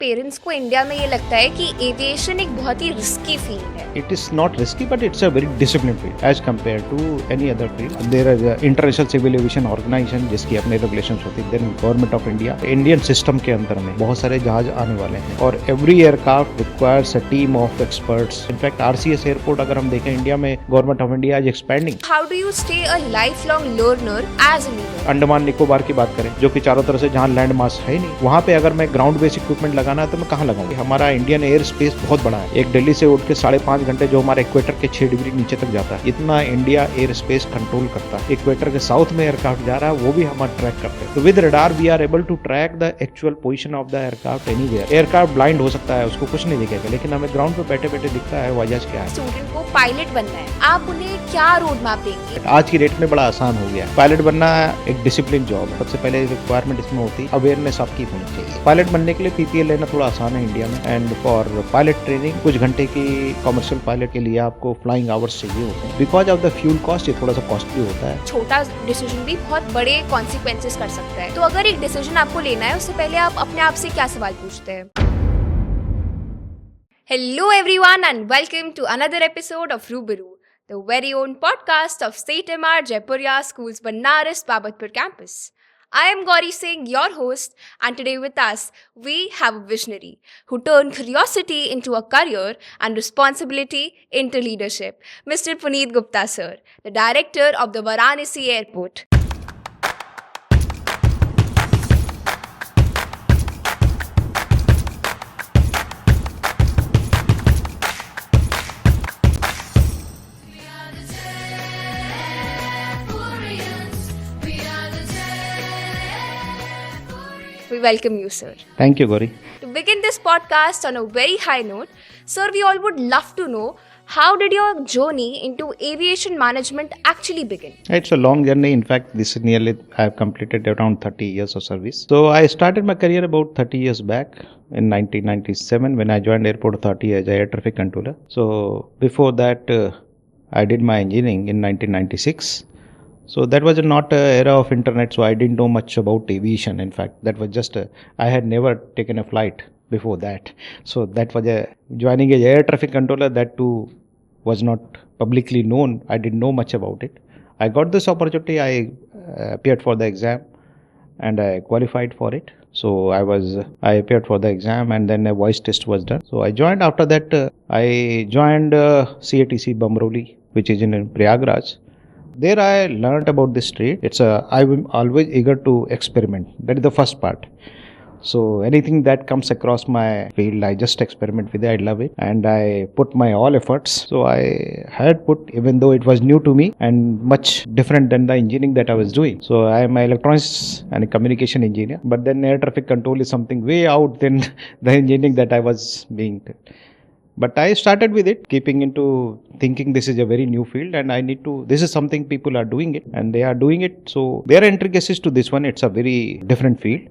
Parents को India में ये लगता है कि एविएशन एक बहुत ही रिस्की फील्ड है। It is not risky, but it's a very disciplined field as compared to any other field. There is a International Civil Aviation Organization जिसकी अपने regulations होती है. Then Government of India, Indian system के अंदर में बहुत सारे जहाज आने वाले हैं और every aircraft requires a team of experts. In fact, RCS airport अगर हम देखें इंडिया में, Government of India is expanding. How do you stay a lifelong learner as a leader? Andaman Nicobar की बात करें जो कि चारों तरफ से जहाँ लैंड मास है नहीं, वहाँ पे अगर मैं ग्राउंड बेस इक्विपमेंट लगाना है तो मैं कहाँ लगाऊंगी? हमारा इंडियन एयर स्पेस बहुत बड़ा है। एक दिल्ली से उठ के 5.5 घंटे जो हमारे इक्वेटर के 6 डिग्री नीचे तक जाता है, इतना इंडिया एयर स्पेस कंट्रोल करता है। इक्वेटर के साउथ में एयरक्राफ्ट जा रहा है, वो भी हम ट्रैक करते हैं। तो with radar we are able to track the actual position of the aircraft anywhere. Aircraft blind हो सकता है, उसको कुछ नहीं दिखेगा, लेकिन हमें ग्राउंड पे बैठे बैठे दिखता है वजह क्या है। स्टूडेंट को पायलट बनना है, आप उन्हें क्या रोड मैप देंगे? आज की डेट में बड़ा आसान हो गया है। पायलट बनना एक डिसिप्लिन जॉब है। सबसे पहले रिक्वायरमेंट इसमें होती है अवेयरनेस आपकी होनी चाहिए। पायलट बनने के लिए पीपीएल लेना थोड़ा आसान है इंडिया में, एंड फॉर पायलट ट्रेनिंग कुछ घंटे की कमर्शियल पायलट के लिए आपको फ्लाइंग आवर्स चाहिए होते हैं। Because of the fuel cost ये थोड़ा सा कॉस्टली होता है। छोटा डिसीजन भी बहुत बड़े कॉन्सिक्वेंसेस कर सकता है। तो अगर एक डिसीजन आपको लेना है उससे पहले आप अपने आप से क्या सवाल पूछते हैं? Hello everyone and welcome to another episode of Rubaru, the very own podcast of State MR Jaipurya School's Banaras Babatpur campus. I am Gauri Singh, your host, and today with us, we have a visionary who turned curiosity into a career and responsibility into leadership, Mr. Puneet Gupta sir, the director of the Varanasi Airport. We welcome you, sir. Thank you, Gauri. To begin this podcast on a very high note, sir, we all would love to know, how did your journey into aviation management actually begin? It's a long journey. In fact, this is nearly, I have completed around 30 years of service. So I started my career about 30 years back in 1997 when I joined Airport Authority as air traffic controller. So before that, I did my engineering in 1996. So that was not an era of internet, so I didn't know much about aviation. In fact, that was just, I had never taken a flight before that. So that was joining as air traffic controller, that too was not publicly known. I didn't know much about it. I got this opportunity, I appeared for the exam and I qualified for it. So I appeared for the exam and then a voice test was done. So I joined. After that, I joined CATC Bamroli, which is in Prayagraj. There I learned about this trade. I'm always eager to experiment. That is the first part. So anything that comes across my field, I just experiment with it. I love it and I put my all efforts. So I had put, even though it was new to me and much different than the engineering that I was doing. So I am an electronics and a communication engineer, but then air traffic control is something way out than the engineering that I was being. But I started with it, keeping into thinking this is a very new field and this is something people are doing it and they are doing it. So there are intricacies to this one. It's a very different field,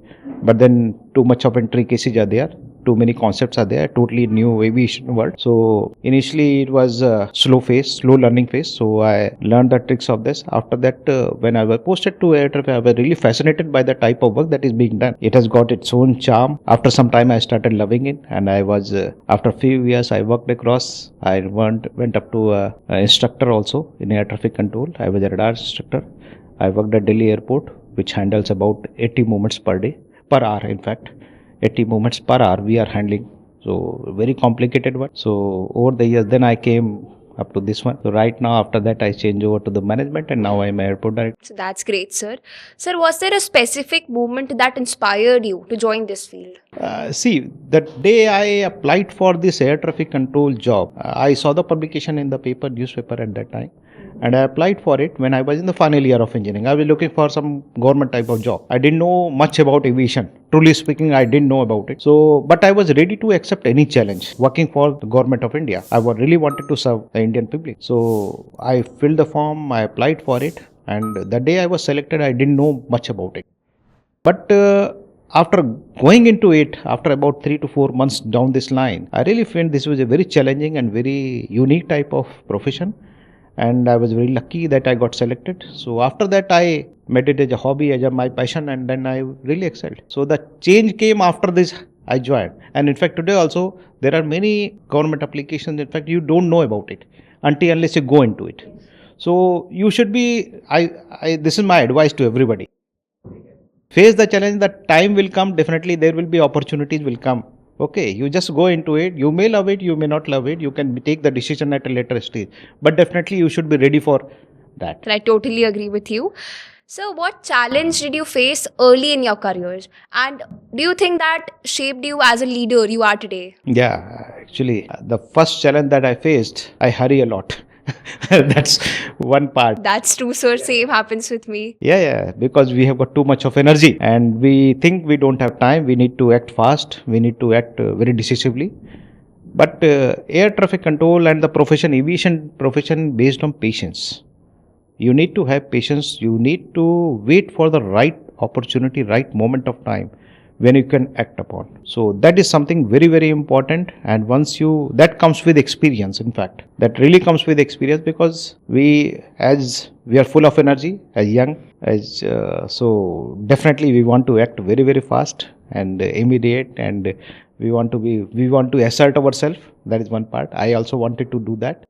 but then too much of intricacies are there. Too many concepts are there, totally new aviation world. So initially it was a slow learning phase. So I learned the tricks of this. After that, when I was posted to air traffic, I was really fascinated by the type of work that is being done. It has got its own charm. After some time, I started loving it, and I was after a few years, I worked across. I went up to instructor also in air traffic control. I was a radar instructor. I worked at Delhi Airport, which handles about 80 movements per hour, in fact. 80 movements per hour we are handling. So very complicated one. So over the years, then I came up to this one. So right now, after that, I changed over to the management and now I'm airport director. So that's great, sir. Sir, was there a specific movement that inspired you to join this field? See, that day I applied for this air traffic control job, I saw the publication in the newspaper at that time. And I applied for it when I was in the final year of engineering. I was looking for some government type of job. I didn't know much about aviation. Truly speaking, I didn't know about it. So, but I was ready to accept any challenge working for the government of India. I really wanted to serve the Indian public. So, I filled the form, I applied for it. And the day I was selected, I didn't know much about it. But after going into it, after about 3 to 4 months down this line, I really felt this was a very challenging and very unique type of profession. And I was very lucky that I got selected. So after that, I made it as a hobby, as my passion, and then I really excelled. So the change came after this I joined. And in fact, today also, there are many government applications. In fact, you don't know about it unless you go into it. So you should be, this is my advice to everybody. Face the challenge, that time will come, definitely there will be opportunities will come. Okay, you just go into it. You may love it, you may not love it. You can take the decision at a later stage. But definitely you should be ready for that. I totally agree with you. So, what challenge did you face early in your career? And do you think that shaped you as a leader you are today? Yeah, actually, the first challenge that I faced, I hurry a lot. That's one part. That's true, sir. Same happens with me. Yeah, because we have got too much of energy and we think we don't have time. We need to act fast. We need to act very decisively. But air traffic control and the profession, aviation profession, based on patience. You need to have patience. You need to wait for the right opportunity, right moment of time when you can act upon. So that is something very, very important. And once that comes with experience, in fact, that really comes with experience, because as we are full of energy, as young, so definitely we want to act very, very fast and immediate, and we want to assert ourselves. That is one part. I also wanted to do that.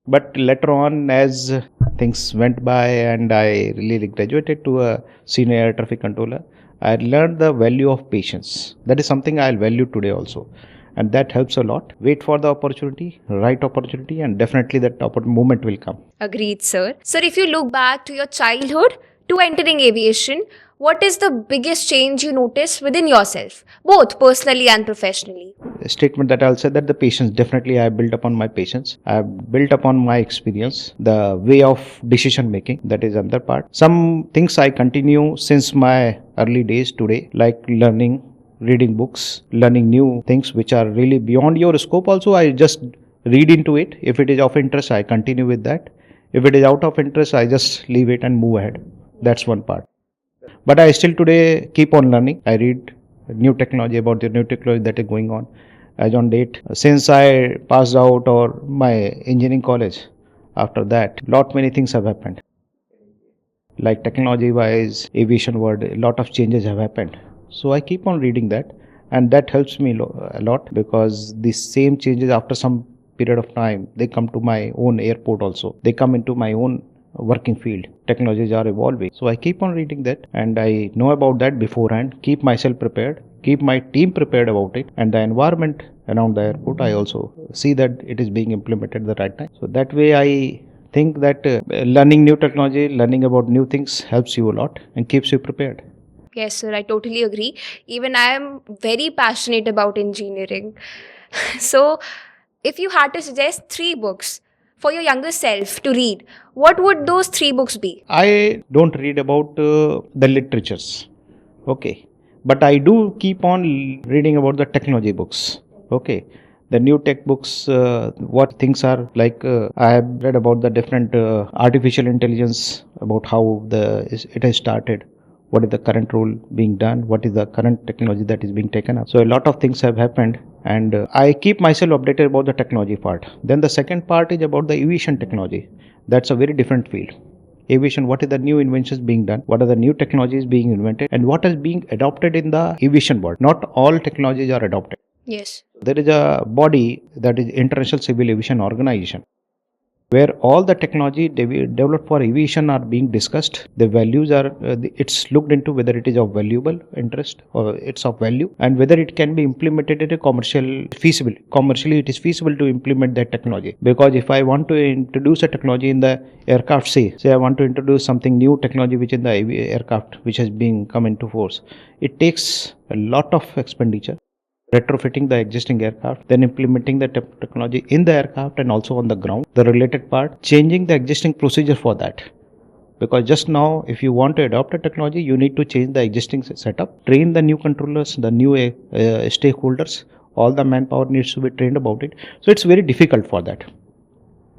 But later on, as things went by and I really graduated to a senior air traffic controller, I learned the value of patience. That is something I'll value today also. And that helps a lot. Wait for the opportunity, right opportunity, and definitely that moment will come. Agreed, sir. Sir, if you look back to your childhood to entering aviation, what is the biggest change you noticed within yourself, both personally and professionally? A statement that I'll say, that the patience, definitely I built upon my patience. I have built upon my experience, the way of decision making, that is another part. Some things I continue since my early days today, like learning, reading books, learning new things which are really beyond your scope. Also, I just read into it. If it is of interest, I continue with that. If it is out of interest, I just leave it and move ahead. That's one part. But I still today keep on learning. I read new technology, about the new technology that is going on. As on date, since I passed out or my engineering college, after that, many things have happened. Like technology wise, aviation world, a lot of changes have happened. So I keep on reading that, and that helps me a lot, because the same changes, after some period of time, they come to my own airport also. They come into my own working field. Technologies are evolving. So I keep on reading that, and I know about that beforehand, keep myself prepared, keep my team prepared about it, and the environment around the airport, I also see that it is being implemented at the right time. So that way I think that learning new technology, learning about new things helps you a lot and keeps you prepared. Yes, sir, I totally agree. Even I am very passionate about engineering. So, if you had to suggest 3 books for your younger self to read, what would those 3 books be? I don't read about the literatures, okay, but I do keep on reading about the technology books, okay. The new tech books, what things are like. I have read about the different artificial intelligence, about how it has started. What is the current role being done? What is the current technology that is being taken up? So a lot of things have happened, and I keep myself updated about the technology part. Then the second part is about the aviation technology. That's a very different field. Aviation, what is the new inventions being done? What are the new technologies being invented? And what is being adopted in the aviation world? Not all technologies are adopted. Yes. There is a body, that is International Civil Aviation Organization, where all the technology developed for aviation are being discussed. The values are, it's looked into whether it is of valuable interest or it's of value, and whether it can be implemented in a commercially it is feasible to implement that technology. Because if I want to introduce a technology in the aircraft, say I want to introduce something new technology which in the aircraft which has been come into force, it takes a lot of expenditure. Retrofitting the existing aircraft, then implementing the technology in the aircraft and also on the ground. The related part, changing the existing procedure for that. Because just now, if you want to adopt a technology, you need to change the existing setup, train the new controllers, the new stakeholders, all the manpower needs to be trained about it. So it's very difficult for that.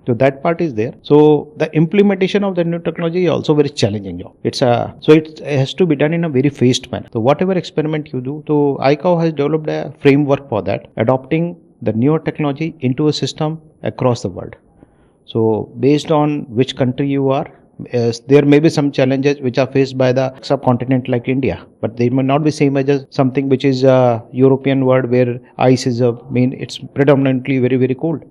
So that part is there. So the implementation of the new technology is also very challenging job. So it has to be done in a very phased manner. So whatever experiment you do, so ICAO has developed a framework for that, adopting the newer technology into a system across the world. So based on which country you are There may be some challenges which are faced by the subcontinent like India, but they may not be same as something which is a European world where ice is it's predominantly very very cold.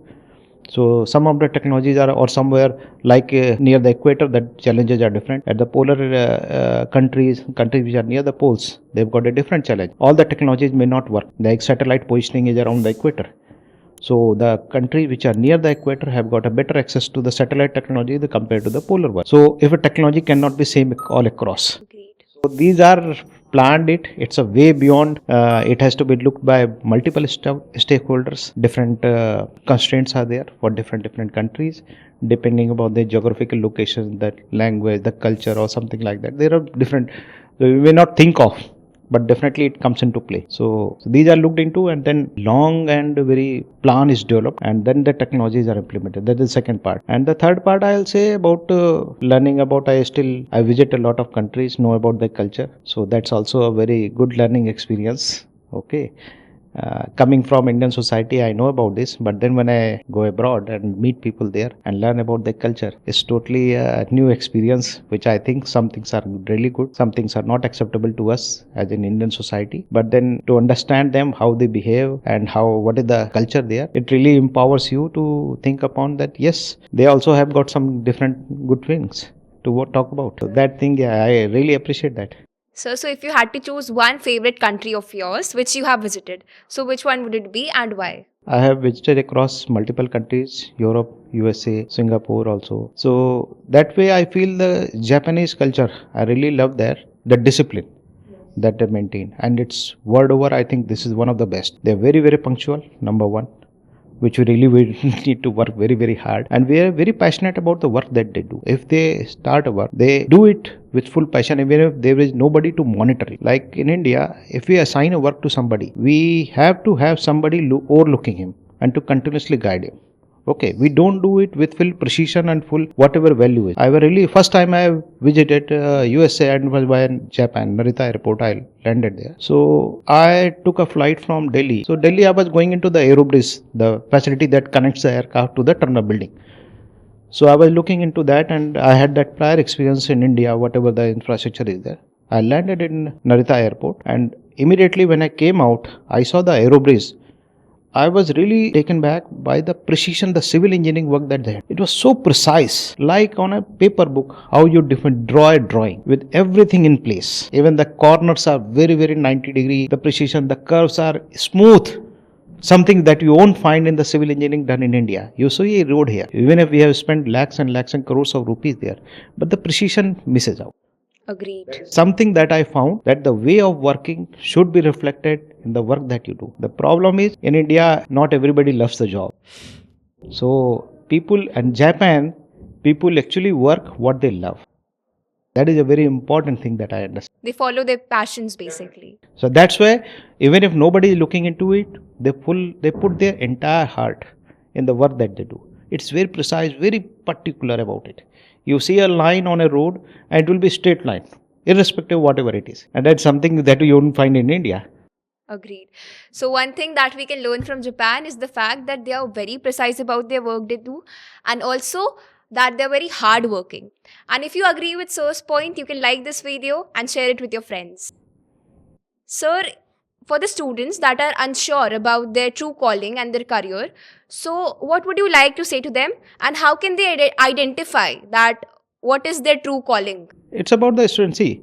So some of the technologies are, or somewhere like near the equator, that challenges are different. At the polar countries which are near the poles, they've got a different challenge. All the technologies may not work. The satellite positioning is around the equator. So the countries which are near the equator have got a better access to the satellite technology compared to the polar one. So if a technology cannot be same all across. Great. So these are planned it's a way beyond, it has to be looked by multiple stakeholders. Different constraints are there for different countries depending upon their geographical location, that language, the culture or something like that. There are different, we may not think of, but definitely it comes into play. So these are looked into, and then long and very plan is developed, and then the technologies are implemented. That is the second part. And the third part I'll say about learning about, I visit a lot of countries, know about their culture. So that's also a very good learning experience. Okay. Coming from Indian society, I know about this, but then when I go abroad and meet people there and learn about their culture, it's totally a new experience, which I think some things are really good, some things are not acceptable to us as an Indian society. But then to understand them, how they behave and what is the culture there, it really empowers you to think upon that, yes, they also have got some different good things to talk about. So that thing, yeah, I really appreciate that. So if you had to choose one favorite country of yours which you have visited, so which one would it be and why? I have visited across multiple countries, Europe, USA, Singapore also. So that way I feel the Japanese culture, I really love the discipline that they maintain. And it's world over, I think this is one of the best. They're very, very punctual, number one, which we really will need to work very, very hard. And we are very passionate about the work that they do. If they start a work, they do it with full passion, even if there is nobody to monitor it. Like in India, if we assign a work to somebody, we have to have somebody overlooking him and to continuously guide him. Okay, we don't do it with full precision and full whatever value is. I was really, first time I visited USA and was by Japan, Narita airport, I landed there. So I took a flight from Delhi. So Delhi, I was going into the Aerobridge, the facility that connects the aircraft to the terminal building. So I was looking into that, and I had that prior experience in India, whatever the infrastructure is there. I landed in Narita airport, and immediately when I came out, I saw the Aerobridge. I was really taken back by the precision, the civil engineering work that they had. It was so precise, like on a paper book, how you draw a drawing with everything in place. Even the corners are very, very 90-degree. The precision, the curves are smooth. Something that you won't find in the civil engineering done in India. You see a road here, even if we have spent lakhs and lakhs and crores of rupees there, but the precision misses out. Agreed. Something that I found, that the way of working should be reflected in the work that you do. The problem is, in India, not everybody loves the job. So people in Japan, people actually work what they love. That is a very important thing that I understand. They follow their passions basically. So that's why even if nobody is looking into it, they put their entire heart in the work that they do. It's very precise, very particular about it. You see a line on a road and it will be straight line, irrespective of whatever it is. And that's something that you won't find in India. Agreed. So one thing that we can learn from Japan is the fact that they are very precise about their work they do, and also that they're very hardworking. And if you agree with Sir's point, you can like this video and share it with your friends. Sir, for the students that are unsure about their true calling and their career, so what would you like to say to them, and how can they identify that what is their true calling? It's about the student. See,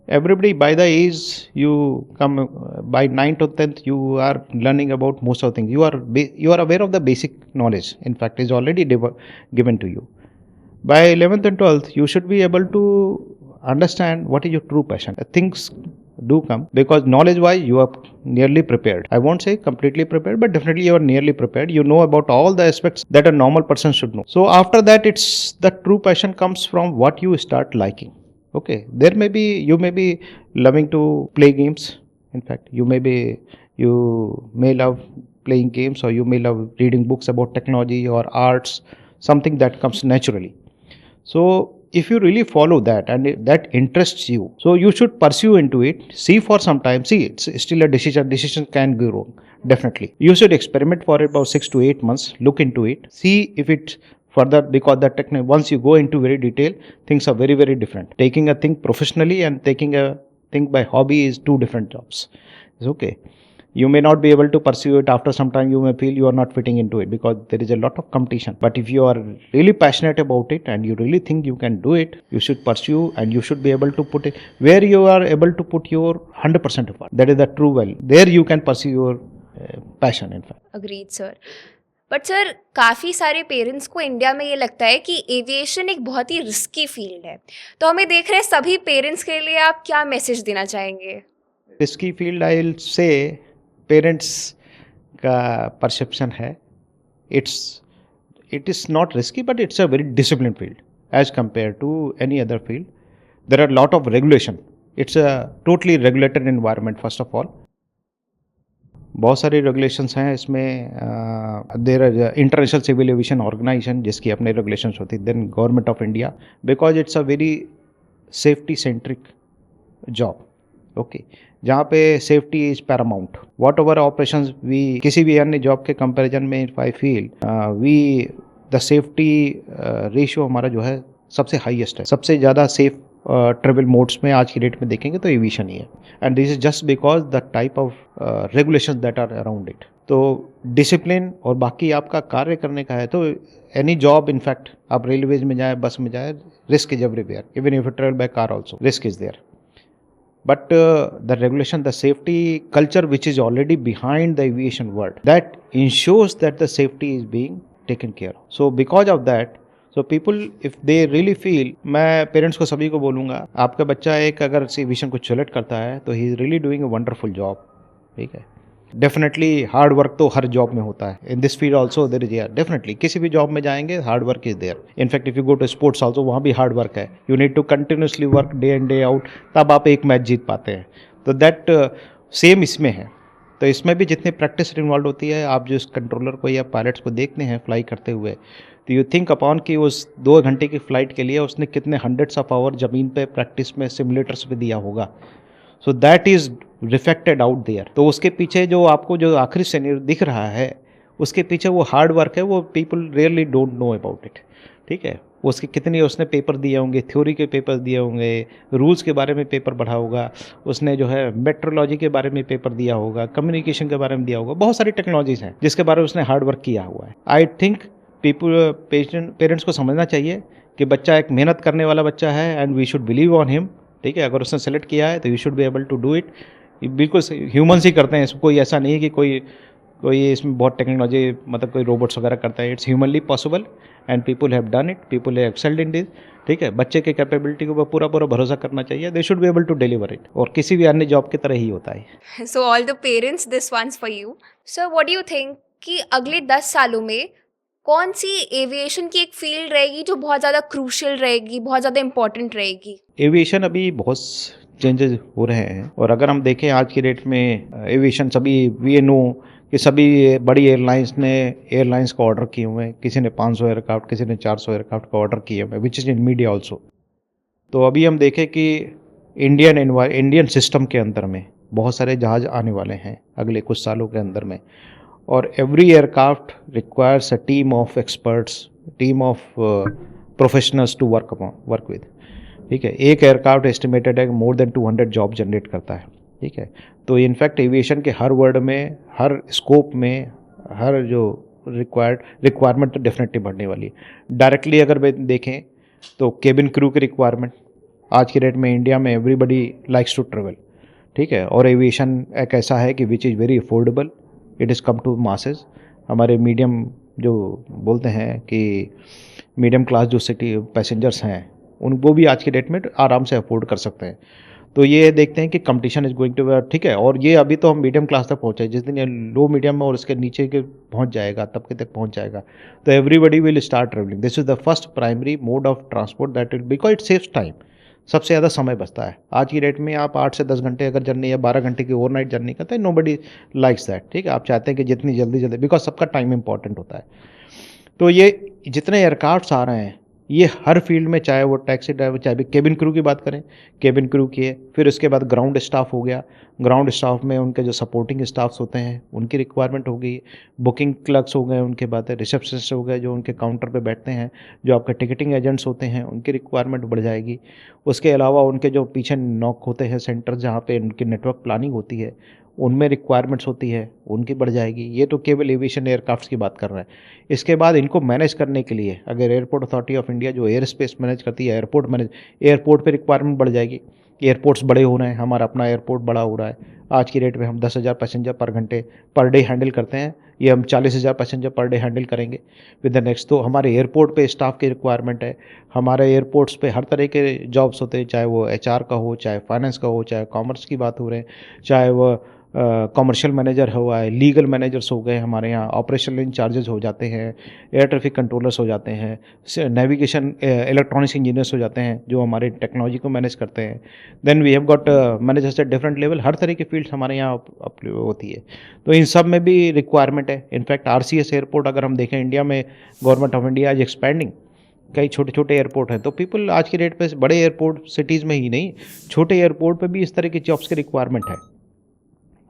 everybody by the age you come, by 9th or 10th, you are learning about most of the things. You are aware of the basic knowledge. In fact, is already given to you. By 11th and 12th, you should be able to understand what is your true passion. Things do come, because knowledge wise you are nearly prepared. I won't say completely prepared, but definitely you are nearly prepared. You know about all the aspects that a normal person should know. So after that, it's the true passion comes from what you start liking. Okay, you may be loving to play games. In fact, you may love playing games, or you may love reading books about technology or arts, something that comes naturally. So if you really follow that and that interests you, so you should pursue into it. See for some time. See, it's still a decision can go wrong. Definitely you should experiment for about 6 to 8 months. Look into it, see if it further, because the technique, once you go into very detail, things are very, very different. Taking a thing professionally and taking a thing by hobby is two different jobs. It's okay. You may not be able to pursue it. After some time you may feel you are not fitting into it because there is a lot of competition. But if you are really passionate about it and you really think you can do it, you should pursue, and you should be able to put it where you are able to put your 100% effort. That is the true value. There you can pursue your passion, in fact. Agreed sir. But sir, काफ़ी सारे parents को India में ये लगता है कि aviation एक बहुत ही रिस्की फील्ड है. तो हमें देख रहे सभी पेरेंट्स के लिए आप क्या मैसेज देना चाहेंगे? Risky field, I will say parents का परसेप्शन है. It is not risky, but it's a very discipline field as compare to any other field. There are lot of regulation. It's a totally regulated environment. First of all बहुत सारे regulations हैं इसमें. There are international civil aviation organisation जिसकी अपने regulations होती है. Then government of India, because it's a very safety centric job. Okay, जहाँ पे safety is paramount. Whatever operations we, किसी भी अन्य जॉब के कंपैरिजन में if I feel we the safety ratio हमारा जो है सबसे हाईएस्ट है. सबसे ज़्यादा सेफ ट्रेवल मोड्स में आज की डेट में देखेंगे तो एविएशन ही है. And this is just because the type of regulation that are around it. तो डिसिप्लिन और बाकी आपका कार्य करने का है. तो एनी जॉब, इनफैक्ट आप रेलवेज में जाए, बस में जाए, risk is everywhere. Even if you travel by car also, risk is there. But the regulation, the safety culture which is already behind the aviation world, that ensures that the safety is being taken care of. So because of that, so people, if they really feel, मैं parents को सभी को बोलूँगा, आपका बच्चा एक अगर aviation को सेलेक्ट करता है तो he is really doing a wonderful job. ठीक है. डेफिनेटली हार्ड वर्क तो हर जॉब में होता है. In this field also there is, definitely किसी भी जॉब में जाएंगे hard work is there. In fact if you go to sports also, वहाँ भी हार्ड वर्क है. You need to continuously work day in day out, तब आप एक मैच जीत पाते हैं. तो दैट सेम इसमें है. तो इसमें भी जितनी प्रैक्टिस इन्वॉल्व होती है, आप जो इस कंट्रोलर को या पायलट्स को देखते हैं फ्लाई करते हुए, तो यू थिंक अपॉन कि उस 2 घंटे की फ़्लाइट के लिए उसने कितने हंड्रेड्स ऑफ आवर ज़मीन पे प्रैक्टिस में सिमुलेटर्स पे दिया होगा. So that is reflected out there. तो उसके पीछे जो आपको जो आखिरी सीनरी दिख रहा है, उसके पीछे वो हार्ड वर्क है. वो people really don't know about it. ठीक है. उसके कितने उसने पेपर दिए होंगे, थ्योरी के पेपर दिए होंगे, रूल्स के बारे में पेपर पढ़ा होगा, उसने जो है मेट्रोलॉजी के बारे में पेपर दिया होगा, कम्युनिकेशन के बारे में दिया होगा. बहुत सारी टेक्नोलॉजीज हैं जिसके बारे में उसने हार्ड वर्क किया हुआ है. आई थिंक पेरेंट्स को समझना चाहिए कि बच्चा एक मेहनत करने वाला बच्चा है and we should believe on him. ठीक है. अगर उसने सेलेक्ट किया है तो you should be able to do it. बिल्कुल ह्यूमन्स ही करते हैं इसको. कोई ऐसा नहीं है कि कोई इसमें बहुत टेक्नोलॉजी, मतलब कोई रोबोट्स वगैरह करता है. It's humanly possible and people have done it. People have excelled in this. ठीक है. बच्चे के कैपेबिलिटी को पूरा भरोसा करना चाहिए. They should be able to deliver it. और किसी भी अन्य जॉब की तरह ही होता है. So all the parents, this one's for you. So what do you think कि अगले 10 सालों में कौन सी एविएशन की एक फील्ड रहेगी जो बहुत ज़्यादा क्रूशियल रहेगी, बहुत ज़्यादा इंपॉर्टेंट रहेगी? एविएशन अभी बहुत चेंजेस हो रहे हैं. और अगर हम देखें आज की डेट में एविएशन, सभी वीएनओ कि सभी बड़ी एयरलाइंस को ऑर्डर किए हुए हैं. किसी ने 500 एयरक्राफ्ट, किसी ने 400 एयरक्राफ्ट का ऑर्डर किए हुए हैं, which is in media also. तो अभी हम देखें कि इंडियन सिस्टम के अंदर में बहुत सारे जहाज़ आने वाले हैं अगले कुछ सालों के अंदर में. और every aircraft requires a team of experts, team of professionals to work with. ठीक है. एक एयरक्राफ्ट एस्टिमेटेड है मोर देन 200 जॉब जनरेट करता है. ठीक है. तो इनफैक्ट एविएशन के हर वर्ड में, हर स्कोप में, हर जो रिक्वायरमेंट तो डेफिनेटली बढ़ने वाली है. डायरेक्टली अगर देखें तो केबिन क्रू की रिक्वायरमेंट आज की डेट में इंडिया में एवरीबडी लाइक्स टू ट्रेवल. ठीक है. और एविएशन एक ऐसा है कि which is very affordable. It is come to masses. हमारे मीडियम जो बोलते हैं कि मीडियम क्लास जो सिटी पैसेंजर्स हैं, उनको भी आज की डेट में आराम से अफोर्ड कर सकते हैं. तो ये देखते हैं कि कंपटीशन इज गोइंग टू, ठीक है. और ये अभी तो हम मीडियम क्लास तक पहुँचे. जिस दिन ये लो मीडियम में और इसके नीचे के पहुँच जाएगा, तबके तक पहुँच जाएगा, तो everybody will start travelling. This is the first primary mode of transport that will, because it saves time. सबसे ज़्यादा समय बचता है आज की डेट में. आप 8 से 10 घंटे अगर जर्नी या 12 घंटे की ओवरनाइट जर्नी करते हैं, नोबडी लाइक्स दैट. ठीक है. आप चाहते हैं कि जितनी जल्दी, बिकॉज सबका टाइम इंपॉर्टेंट होता है. तो ये जितने एयरक्राफ्ट्स आ रहे हैं, ये हर फील्ड में, चाहे वो टैक्सी ड्राइवर, चाहे भी केबिन क्रू की बात करें, केबिन क्रू की है, फिर उसके बाद ग्राउंड स्टाफ हो गया, ग्राउंड स्टाफ में उनके जो सपोर्टिंग स्टाफ्स होते हैं उनकी रिक्वायरमेंट हो गई, बुकिंग क्लर्क्स हो गए, उनके बाद रिसेप्शनिस्ट हो गए जो उनके काउंटर पे बैठते हैं, जो आपके टिकटिंग एजेंट्स होते हैं उनकी रिक्वायरमेंट बढ़ जाएगी। उसके अलावा उनके जो पीछे नॉक होते हैं सेंटर जहाँ पे उनकी नेटवर्क प्लानिंग होती है उनमें रिक्वायरमेंट्स होती है, उनकी बढ़ जाएगी। ये तो केवल एविएशन एयरक्राफ्ट्स की बात कर रहे हैं। इसके बाद इनको मैनेज करने के लिए अगर एयरपोर्ट अथॉरिटी ऑफ इंडिया जो एयर स्पेस मैनेज करती है, एयरपोर्ट पे रिक्वायरमेंट बढ़ जाएगी। एयरपोर्ट्स बड़े हो रहे हैं, हमारा अपना एयरपोर्ट बड़ा हो रहा है। आज की डेट में हम 10,000 पैसेंजर पर घंटे पर डे हैंडल करते हैं, ये हम 40,000 पैसेंजर पर डे हैंडल करेंगे विद द नेक्स्ट। तो हमारे एयरपोर्ट पे स्टाफ की रिक्वायरमेंट है। हमारे एयरपोर्ट्स पे हर तरह के जॉब्स होते हैं, चाहे वो एचआर का हो, चाहे फाइनेंस का हो, चाहे कॉमर्स की बात हो रहे हैं, चाहे वो कमर्शियल मैनेजर हुआ है, लीगल मैनेजर्स हो गए, हमारे यहाँ ऑपरेशनल इंचार्जेस हो जाते हैं, एयर ट्रैफिक कंट्रोलर्स हो जाते हैं, नेविगेशन इलेक्ट्रॉनिक्स इंजीनियर्स हो जाते हैं जो हमारे टेक्नोलॉजी को मैनेज करते हैं। Then we have got managers at different level. हर तरह की फील्ड्स हमारे यहाँ होती है, तो इन सब में भी रिक्वायरमेंट है। इनफैक्ट आरसीएस एयरपोर्ट अगर हम देखें इंडिया में, government of India is expanding. कई छोटे छोटे एयरपोर्ट हैं, तो पीपल आज की डेट पे बड़े एयरपोर्ट सिटीज़ में ही नहीं, छोटे एयरपोर्ट पे भी इस तरह की जॉब्स की रिक्वायरमेंट है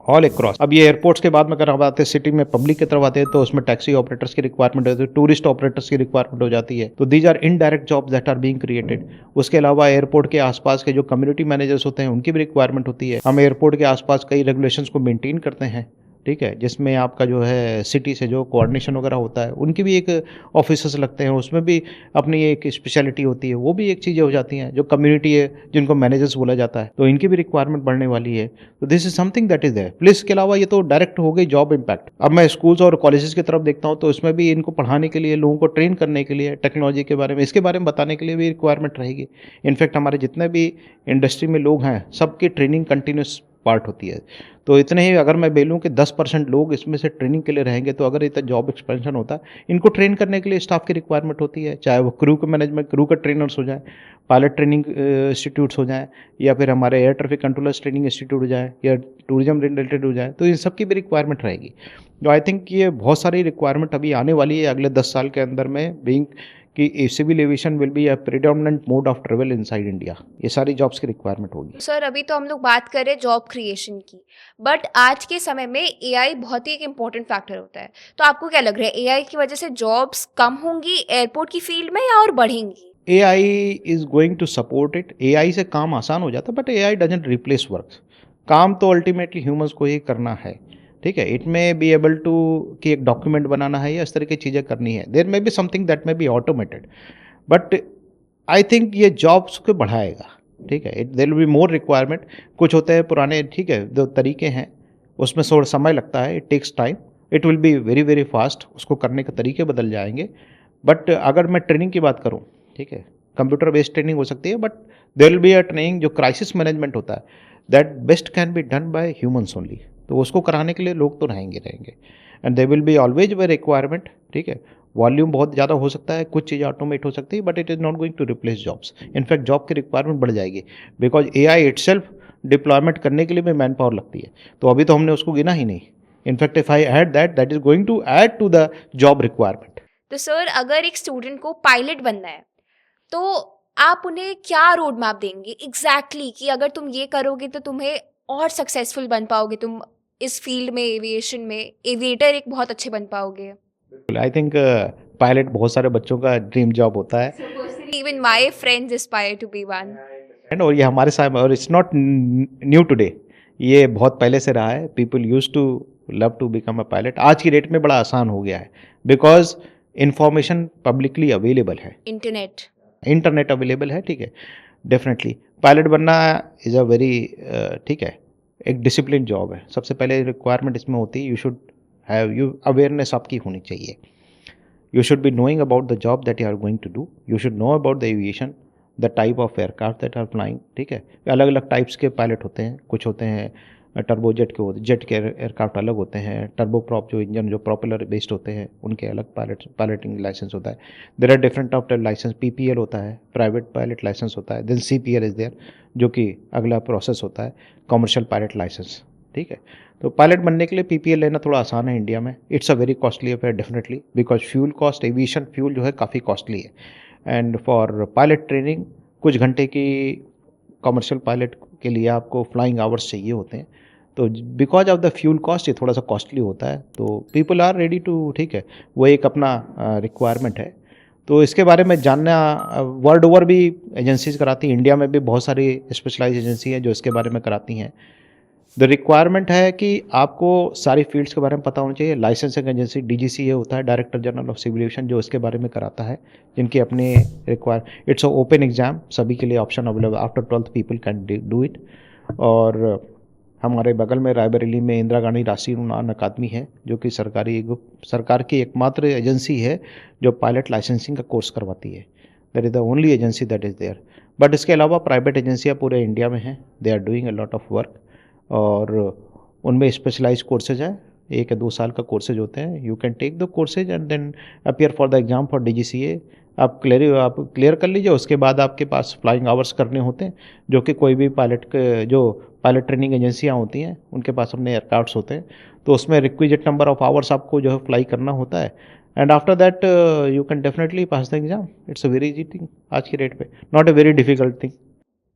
ऑल अक्रॉस। अब ये एयरपोर्ट्स के बाद में अगर हम आते हैं सिटी में, पब्लिक की तरफ आते हैं, तो उसमें टैक्सी ऑपरेटर्स की रिक्वायरमेंट होती है, टूरिस्ट ऑपरेटर्स की रिक्वायरमेंट हो जाती है। तो these are indirect jobs that are being created. उसके अलावा एयरपोर्ट के आसपास के जो कम्युनिटी मैनेजर्स होते हैं उनकी भी रिक्वायरमेंट होती है। हम एयरपोर्ट के आसपास कई रेगुलेशंस को मेंटेन करते हैं, ठीक है, जिसमें आपका जो है सिटी से जो कोऑर्डिनेशन वगैरह होता है, उनकी भी एक ऑफिसर्स लगते हैं, उसमें भी अपनी एक स्पेशलिटी होती है, वो भी एक चीज़ें हो जाती हैं। जो कम्युनिटी है जिनको मैनेजर्स बोला जाता है, तो इनकी भी रिक्वायरमेंट बढ़ने वाली है। तो this is something that is there. Plus इसके अलावा ये तो डायरेक्ट हो गई जॉब इम्पैक्ट। अब मैं स्कूल्स और कॉलेजेस की तरफ देखता हूँ, तो इसमें भी इनको पढ़ाने के लिए, लोगों को ट्रेन करने के लिए, टेक्नोलॉजी के बारे में, इसके बारे में बताने के लिए भी रिक्वायरमेंट रहेगी। इनफैक्ट हमारे जितने भी इंडस्ट्री में लोग हैं सबकी ट्रेनिंग कंटिन्यूस पार्ट होती है। तो इतने ही अगर मैं बोलूँ कि 10% लोग इसमें से ट्रेनिंग के लिए रहेंगे, तो अगर इतना जॉब एक्सपेंशन होता है, इनको ट्रेन करने के लिए स्टाफ की रिक्वायरमेंट होती है, चाहे वो क्रू के मैनेजमेंट, क्रू का ट्रेनर्स हो जाए, पायलट ट्रेनिंग इंस्टीट्यूट्स हो जाए, या फिर हमारे air traffic controllers training institute हो जाए, या टूरिज्म रिलेटेड हो जाए, तो इन सब की भी रिक्वायरमेंट रहेगी। तो आई थिंक ये बहुत सारी रिक्वायरमेंट अभी आने वाली है अगले 10 साल के अंदर में, बीइंग कि civil aviation will be a predominant mode of travel inside India. ये सारी जॉब्स की रिक्वायरमेंट होगी। सर अभी तो हम लोग बात कर रहे हैं जॉब क्रिएशन की, बट आज के समय में एआई बहुत ही एक इम्पोर्टेंट फैक्टर होता है। तो आपको क्या लग रहा है, एआई की वजह से जॉब्स कम होंगी एयरपोर्ट की फील्ड में या और बढ़ेंगी? AI is going to support it. AI से काम आसान हो जाता है, but AI doesn't replace work. काम तो अल्टीमेटली ह्यूमंस को ही करना है, ठीक है। It may be able to कि एक डॉक्यूमेंट बनाना है या इस तरह की चीज़ें करनी है, there may be something that may be automated, but I think ये जॉब्स को बढ़ाएगा, ठीक है। It there will be more requirement. कुछ होते हैं पुराने, ठीक है, जो तरीके हैं उसमें थोड़ा समय लगता है, it takes time, it will be very very fast, उसको करने के तरीके बदल जाएंगे। बट अगर मैं ट्रेनिंग की बात करूँ, ठीक है, कंप्यूटर बेस्ड ट्रेनिंग हो सकती है, but there will be a training जो क्राइसिस मैनेजमेंट होता है, that best can be done by humans only. तो उसको कराने के लिए लोग तो रहेंगे and they will be always by requirement, ठीक है। वॉल्यूम बहुत ज़्यादा हो सकता है, कुछ चीज़ें ऑटोमेट हो सकती है, but it is not going to replace jobs. In fact job की रिक्वायरमेंट बढ़ जाएगी, बिकॉज AI इटसेल्फ डिप्लॉयमेंट करने के लिए भी मैन पावर लगती है। तो अभी तो हमने उसको गिना ही नहीं। In fact if I add that is going to add to the job requirement. तो सर अगर एक स्टूडेंट को पायलट बनना है, तो आप उन्हें क्या रोड मैप देंगे एग्जैक्टली कि अगर तुम ये करोगे तो तुम्हें और सक्सेसफुल बन पाओगे, तुम इस फील्ड में, एविएशन में एविएटर एक बहुत अच्छे बन पाओगे? आई थिंक पायलट बहुत सारे बच्चों का ड्रीम जॉब होता है, even my friends aspire to be one. और ये हमारे साथ, और इट्स नॉट न्यू टुडे, ये बहुत पहले से रहा है। People use to love to become a pilot. आज की डेट में बड़ा आसान हो गया है, बिकॉज इंफॉर्मेशन पब्लिकली अवेलेबल है, इंटरनेट अवेलेबल है, ठीक है। डेफिनेटली पायलट बनना इज़ अ वेरी, ठीक है, एक डिसिप्लिन जॉब है। सबसे पहले रिक्वायरमेंट इसमें होती है, you should have, you awareness आपकी होनी चाहिए। You should be knowing about the job that you are going to do, you should know about the aviation, the type of aircraft that are flying, ठीक है। अलग अलग types के pilot होते हैं, कुछ होते हैं टर्बोजेट के होते, जेट के एयरक्राफ्ट अलग होते हैं, टर्बो प्रॉप जो इंजन जो प्रोपेलर बेस्ड होते हैं उनके अलग पायलटिंग लाइसेंस होता है। There are different of licence, PPL होता है, प्राइवेट पायलट लाइसेंस होता है, देन CPL इज देयर जो कि अगला प्रोसेस होता है, कमर्शियल पायलट लाइसेंस, ठीक है। तो पायलट बनने के लिए PPL लेना थोड़ा आसान है इंडिया में। It's a very costly affair definitely, because fuel cost, aviation fuel जो है काफ़ी कॉस्टली है। एंड फॉर पायलट ट्रेनिंग कुछ घंटे की कमर्शियल पायलट के लिए आपको फ्लाइंग आवर्स चाहिए होते हैं, तो because of the fuel cost ये थोड़ा सा कॉस्टली होता है, तो पीपल आर रेडी टू, ठीक है, वो एक अपना रिक्वायरमेंट है। तो इसके बारे में जानना, वर्ल्ड ओवर भी एजेंसीज कराती हैं, इंडिया में भी बहुत सारी स्पेशलाइज एजेंसी हैं जो इसके बारे में कराती हैं। द रिक्वायरमेंट है कि आपको सारी फील्ड्स के बारे में पता होना चाहिए। लाइसेंसिंग एजेंसी DGCA होता है, director general of civil aviation, जो इसके बारे में कराता है, जिनकी अपने इट्स अ ओपन एग्जाम, सभी के लिए option available, after 12th people can do it. और हमारे बगल में रायबरेली में इंदिरा गांधी राष्ट्रीय उड़ान अकादमी है, जो कि सरकार की एकमात्र एजेंसी है जो पायलट लाइसेंसिंग का कोर्स करवाती है। That is the only agency that is there. But इसके अलावा प्राइवेट एजेंसियाँ पूरे इंडिया में हैं, they are doing a lot of work, और उनमें स्पेशलाइज कोर्सेज हैं, 1 या 2 साल का कोर्सेज होते हैं। You can take the courses and then appear for the exam for DGCA। आप क्लियर कर लीजिए, उसके बाद आपके पास फ्लाइंग आवर्स करने होते हैं, जो कि कोई भी जो पायलट ट्रेनिंग एजेंसियाँ होती हैं उनके पास अपने एयरक्राफ्ट्स होते हैं, तो उसमें रिक्विजिट नंबर ऑफ आवर्स आपको जो है फ्लाई करना होता है, and after that you can definitely pass the exam. It's a very easy thing आज की डेट पे, not a very difficult thing.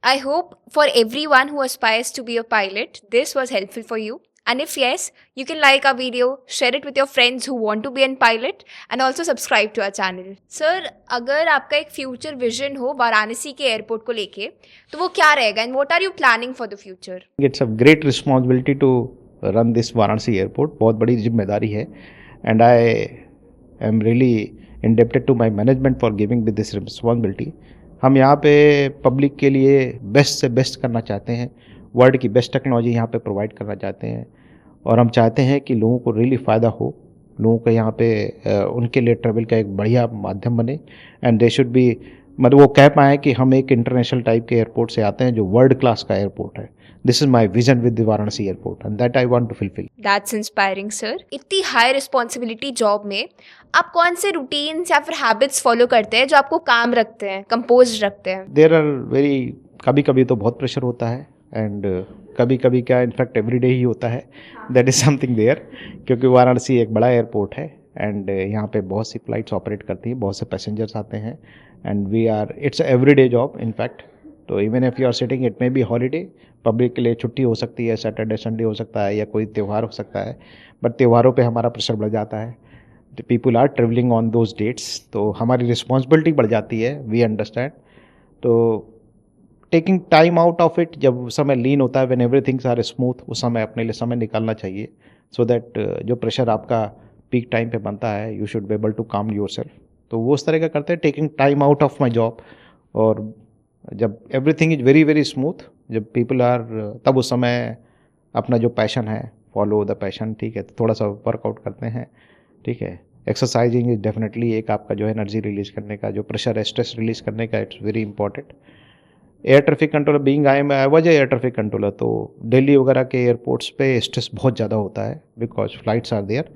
I hope for everyone who aspires to be a pilot, this was helpful for you. And if yes, you can like our video, share it with your friends who want to be a pilot, and also subscribe to our channel. Sir, अगर आपका एक future vision हो वाराणसी के airport को लेके, तो वो क्या रहेगा, and what are you planning for the future? It's a great responsibility to run this Varanasi airport, बहुत बड़ी जिम्मेदारी है, and I am really indebted to my management for giving me this responsibility. हम यहाँ पे पब्लिक के लिए बेस्ट से बेस्ट करना चाहते हैं, वर्ल्ड की बेस्ट टेक्नोलॉजी यहाँ पे प्रोवाइड करना चाहते हैं, और हम चाहते हैं कि लोगों को रियली फ़ायदा हो, लोगों को यहाँ पे उनके लिए ट्रैवल का एक बढ़िया माध्यम बने, एंड दे शुड बी, मतलब वो कह पाएँ कि हम एक इंटरनेशनल टाइप के एयरपोर्ट से आते हैं जो वर्ल्ड क्लास का एयरपोर्ट है। This is my vision with the Varanasi airport, and that I want to fulfil. That's inspiring, sir. इतनी हाई रिस्पॉन्सिबिलिटी जॉब में आप कौन से रूटीन्स या फिर हैबिट्स फॉलो करते हैं जो आपको काम रखते हैं, कंपोज रखते हैं? देयर आर वेरी, कभी कभी तो बहुत प्रेशर होता है, एंड कभी कभी क्या इनफैक्ट एवरीडे ही होता है, दैट इज़ समथिंग देयर, क्योंकि वाराणसी एक बड़ा एयरपोर्ट है, एंड यहाँ पे बहुत सी फ्लाइट्स ऑपरेट करती हैं, बहुत से पैसेंजर्स आते हैं, and we are, it's everyday job in fact. तो even if you are sitting, it may be holiday, public के लिए छुट्टी हो सकती है, सैटरडे संडे हो सकता है, या कोई त्यौहार हो सकता है, बट त्योहारों पे हमारा प्रेशर बढ़ जाता है, the people are travelling on those dates, तो हमारी रिस्पॉन्सिबिलिटी बढ़ जाती है, वी अंडरस्टैंड। तो taking time out of it, जब समय लीन होता है, व्हेन एवरीथिंग्स आर स्मूथ, उस समय अपने लिए समय निकालना चाहिए, सो दैट जो प्रेशर आपका पीक टाइम पे बनता है, you should be able to calm yourself. तो वो उस तरह का करते हैं, taking time out of my job, और जब everything is very very smooth, जब पीपल आर, तब उस समय अपना जो पैशन है, फॉलो द पैशन, ठीक है, तो थोड़ा सा वर्कआउट करते हैं, ठीक है। एक्सरसाइजिंग इज डेफिनेटली एक आपका जो है एनर्जी रिलीज करने का, जो प्रेशर है, स्ट्रेस रिलीज करने का, it's very important. Air traffic controller being I was air traffic controller, तो दिल्ली वगैरह के एयरपोर्ट्स पे स्ट्रेस बहुत ज़्यादा होता है, बिकॉज फ्लाइट्स आर देयर,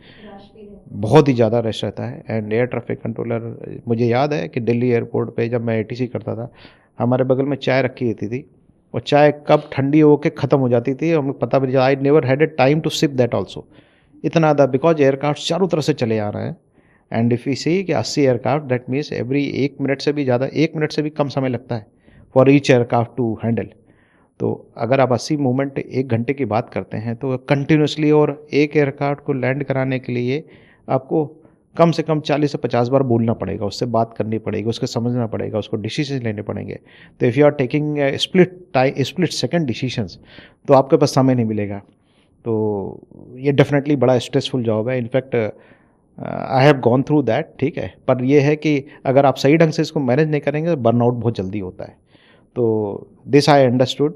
बहुत ही ज़्यादा रश रहता है, एंड एयर ट्रैफिक कंट्रोलर, मुझे याद है कि दिल्ली एयरपोर्ट पे जब मैं ATC करता था, हमारे बगल में चाय रखी होती थी, और चाय कब ठंडी होकर ख़त्म हो जाती थी, हमें पता भी, I never had a time to sip that also, इतना था, बिकॉज एयरक्राफ्ट चारों तरफ से चले आ रहे हैं, एंड इफ़ यू सी कि 80 aircraft, that means every 1 minute से भी ज़्यादा, 1 मिनट से भी कम समय लगता है for each aircraft to handle. तो अगर आप 80 मूवमेंट 1 घंटे की बात करते हैं, तो कंटिन्यूसली, और एक एयरक्राफ्ट को लैंड कराने के लिए आपको कम से कम 40 से 50 बार बोलना पड़ेगा, उससे बात करनी पड़ेगी, उसको समझना पड़ेगा, उसको डिसीजन लेने पड़ेंगे। तो if you are taking split second decisions, तो आपके पास समय नहीं मिलेगा। तो ये डेफिनेटली बड़ा स्ट्रेसफुल जॉब है, in fact I have gone through that, ठीक है। पर ये है कि अगर आप सही ढंग से इसको मैनेज नहीं करेंगे, तो बर्नआउट बहुत जल्दी होता है। तो दिस आई अंडरस्टूड,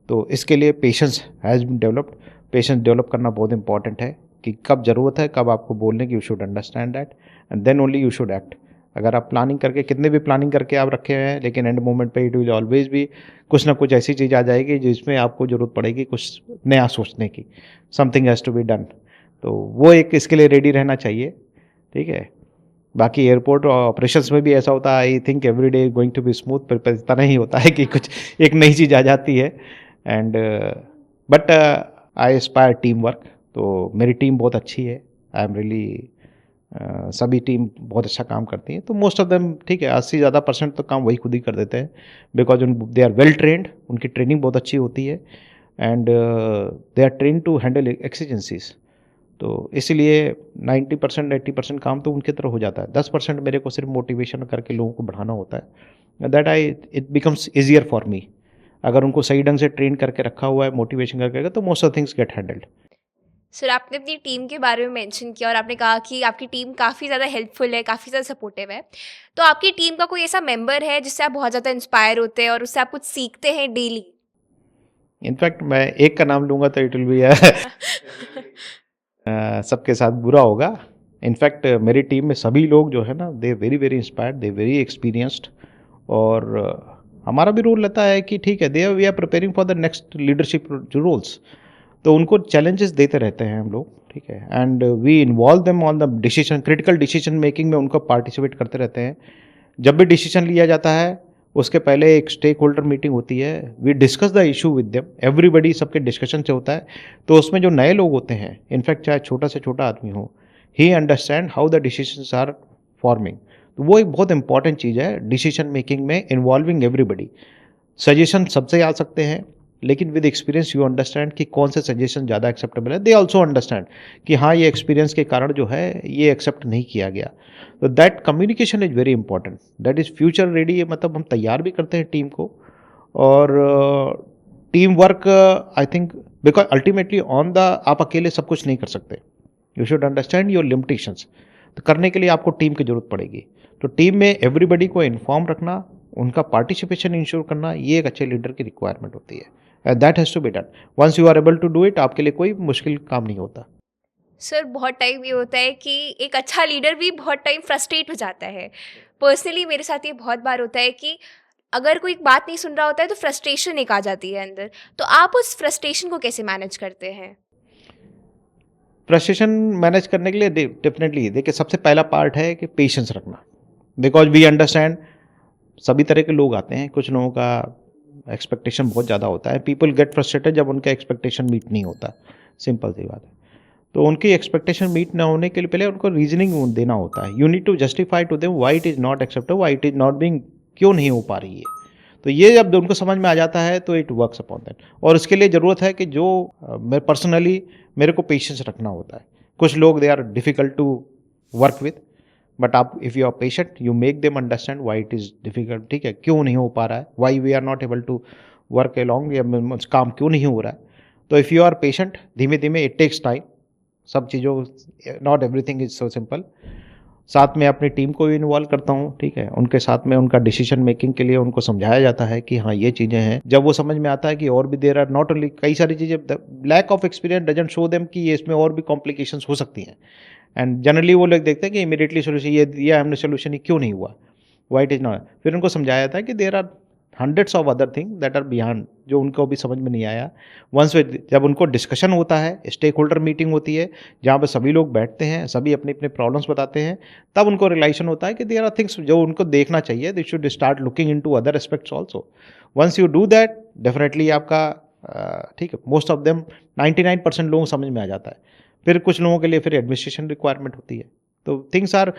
तो इसके लिए patience has been developed, patience develop करना बहुत इंपॉर्टेंट है, कि कब ज़रूरत है, कब आपको बोलने की, you should understand that, and then only you should act. अगर आप प्लानिंग करके, कितने भी प्लानिंग करके आप रखे हुए हैं, लेकिन एंड मोमेंट पे इट विल ऑलवेज भी कुछ ना कुछ ऐसी चीज़ आ जाएगी जिसमें आपको ज़रूरत पड़ेगी कुछ नया सोचने की, something has to be done. तो वो एक, इसके लिए रेडी रहना चाहिए, ठीक है। बाकी एयरपोर्ट ऑपरेशंस में भी ऐसा होता है, I think every day going to be smooth, पर इतना नहीं होता है कि कुछ एक नई चीज़ आ जाती है, and but I Aspire team work, तो मेरी टीम बहुत अच्छी है, आई एम रियली सभी टीम बहुत अच्छा काम करती है, तो मोस्ट ऑफ देम ठीक है 80 ज़्यादा % तो काम वही खुद ही कर देते हैं, because they are well trained, उनकी ट्रेनिंग बहुत अच्छी होती है and they are train to handle exigencies. तो इसीलिए 90% 80% काम तो उनकी तरफ हो जाता है, 10% मेरे को सिर्फ मोटिवेशन करके लोगों को बढ़ाना होता है, that it becomes easier for me. अगर उनको सही ढंग से ट्रेन करके रखा हुआ है, मोटिवेशन करके, तो most of things get handled. Sir, आपने अपनी टीम के बारे में मेंशन किया और आपने कहा कि आपकी टीम काफ़ी ज़्यादा हेल्पफुल है, काफ़ी ज़्यादा सपोर्टिव है। तो आपकी टीम का कोई ऐसा मेंबर है जिससे आप बहुत ज़्यादा इंस्पायर होते हैं और उससे आप कुछ सीखते हैं डेली? इनफैक्ट मैं एक का नाम लूँगा तो इट विल बी सबके साथ बुरा होगा। इनफैक्ट मेरी टीम में सभी लोग जो है ना, they very very inspired, they very experienced, और हमारा भी रोल रहता है कि ठीक है, they we are preparing for the next leadership roles, तो उनको चैलेंजेस देते रहते हैं हम लोग, ठीक है, and we involve them on the decision, critical decision making में उनको पार्टिसिपेट करते रहते हैं। जब भी डिसीजन लिया जाता है उसके पहले एक स्टेक होल्डर मीटिंग होती है, we discuss the issue with them, everybody सबके डिस्कशन से होता है। तो उसमें जो नए लोग होते हैं, इनफैक्ट चाहे छोटा से छोटा आदमी हो, he understand how the decisions are forming. तो वो एक बहुत इंपॉर्टेंट चीज़ है डिसीजन मेकिंग में, इन्वॉल्विंग एवरीबडी। सजेशन सबसे आ सकते हैं, लेकिन विद एक्सपीरियंस यू अंडरस्टैंड कि कौन से सजेशन ज़्यादा एक्सेप्टेबल है। दे ऑल्सो अंडरस्टैंड कि हाँ, ये एक्सपीरियंस के कारण जो है ये एक्सेप्ट नहीं किया गया। तो that communication is very important, that is future ready. मतलब हम तैयार भी करते हैं टीम को, और team work I think, because ultimately on the, आप अकेले सब कुछ नहीं कर सकते, you should understand your limitations. तो करने के लिए आपको टीम की जरूरत पड़ेगी। तो टीम में एवरीबडी को इन्फॉर्म रखना, उनका पार्टिसिपेशन इंश्योर करना, ये एक अच्छे लीडर की रिक्वायरमेंट होती है, and that has to be done. Once you are able to do it, आपके लिए कोई मुश्किल काम नहीं होता। सर, बहुत टाइम ये होता है कि एक अच्छा लीडर भी बहुत टाइम फ्रस्ट्रेट हो जाता है। पर्सनली मेरे साथ ये बहुत बार होता है कि अगर कोई बात नहीं सुन रहा होता है तो फ्रस्ट्रेशन एक आ जाती है अंदर। तो आप उस फ्रस्ट्रेशन को कैसे मैनेज करते हैं? फ्रस्ट्रेशन मैनेज करने के लिए डेफिनेटली देखिए, सबसे पहला पार्ट है कि पेशेंस रखना, बिकॉज वी अंडरस्टैंड सभी तरह के लोग आते हैं। कुछ लोगों का एक्सपेक्टेशन बहुत ज़्यादा होता है, पीपल गेट फ्रस्ट्रेटेड जब उनका एक्सपेक्टेशन मीट नहीं होता, सिंपल सी बात है। तो उनकी एक्सपेक्टेशन मीट ना होने के लिए पहले उनको रीजनिंग देना होता है। You need to justify to them why it is not acceptable, why it is not being, क्यों नहीं हो पा रही है। तो ये जब उनको समझ में आ जाता है तो इट वर्क्स अपॉन दैट। और उसके लिए ज़रूरत है कि जो मैं पर्सनली, मेरे को पेशेंस रखना होता है। कुछ लोग they are difficult to work with, but आप if you are patient, you make them understand why it is difficult, ठीक है, क्यों नहीं हो पा रहा है, why we are not able to work along, या काम क्यों नहीं हो रहा है। तो इफ़ यू आर पेशेंट, धीमे धीमे, इट टेक्स टाइम, सब चीज़ों, not everything is so simple. साथ में अपनी टीम को भी इन्वॉल्व करता हूँ, ठीक है, उनके साथ में उनका डिसीजन मेकिंग के लिए उनको समझाया जाता है कि हाँ ये चीज़ें हैं। जब वो समझ में आता है कि और भी देर आर नॉट ओनली, कई सारी चीज़ें, lack of experience doesn't show them कि ये इसमें और भी कॉम्प्लिकेशंस हो सकती हैं, एंड जनरली वो लोग देखते हैं कि इमीडिएटली सोल्यूशन ये दिया हमने, सोल्यूशन ही क्यों नहीं हुआ, व्हाई इट इज नॉट। फिर उनको समझाया जाता है कि there are hundreds of other thing that are behind, जो उनको भी समझ में नहीं आया। वंस जब उनको डिस्कशन होता है, स्टेक होल्डर मीटिंग होती है जहाँ पर सभी लोग बैठते हैं, सभी अपने अपने प्रॉब्लम्स बताते हैं, तब उनको रियलाइजेशन होता है कि देयर आर थिंग्स जो उनको देखना चाहिए, they should start looking into other aspects also. Once you do that, definitely आपका ठीक है, मोस्ट ऑफ देम 99% लोगों को समझ में आ जाता है। फिर कुछ लोगों के लिए फिर एडमिनिस्ट्रेशन रिक्वायरमेंट होती है। तो थिंग्स आर,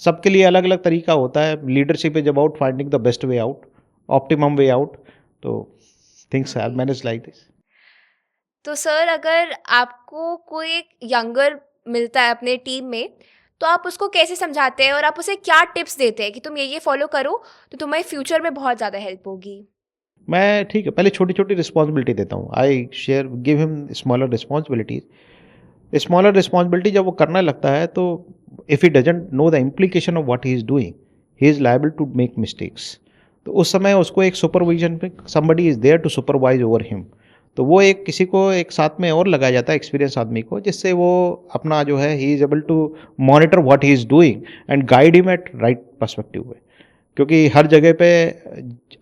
सबके लिए अलग अलग तरीका होता है। Leadership is about finding the best way out, optimum way out. तो things are manage like this. तो सर, अगर आपको कोई एक यंगर मिलता है अपने टीम में, तो आप उसको कैसे समझाते हैं और आप उसे क्या टिप्स देते हैं कि तुम ये फॉलो करो तो तुम्हें फ्यूचर में बहुत ज़्यादा हेल्प होगी? मैं ठीक है, पहले छोटी छोटी रिस्पॉन्सिबिलिटी देता हूँ। I share, give him smaller responsibilities. Smaller responsibility जब वो करने लगता है, तो if he doesn't know the implication of what he is doing, he is liable to make mistakes. तो उस समय उसको एक सुपरविजन पे, somebody is there to supervise over him. तो वो एक किसी को एक साथ में और लगाया जाता है, एक्सपीरियंस आदमी को, जिससे वो अपना जो है, he is able to monitor what he is doing and guide him at right perspective way. क्योंकि हर जगह पे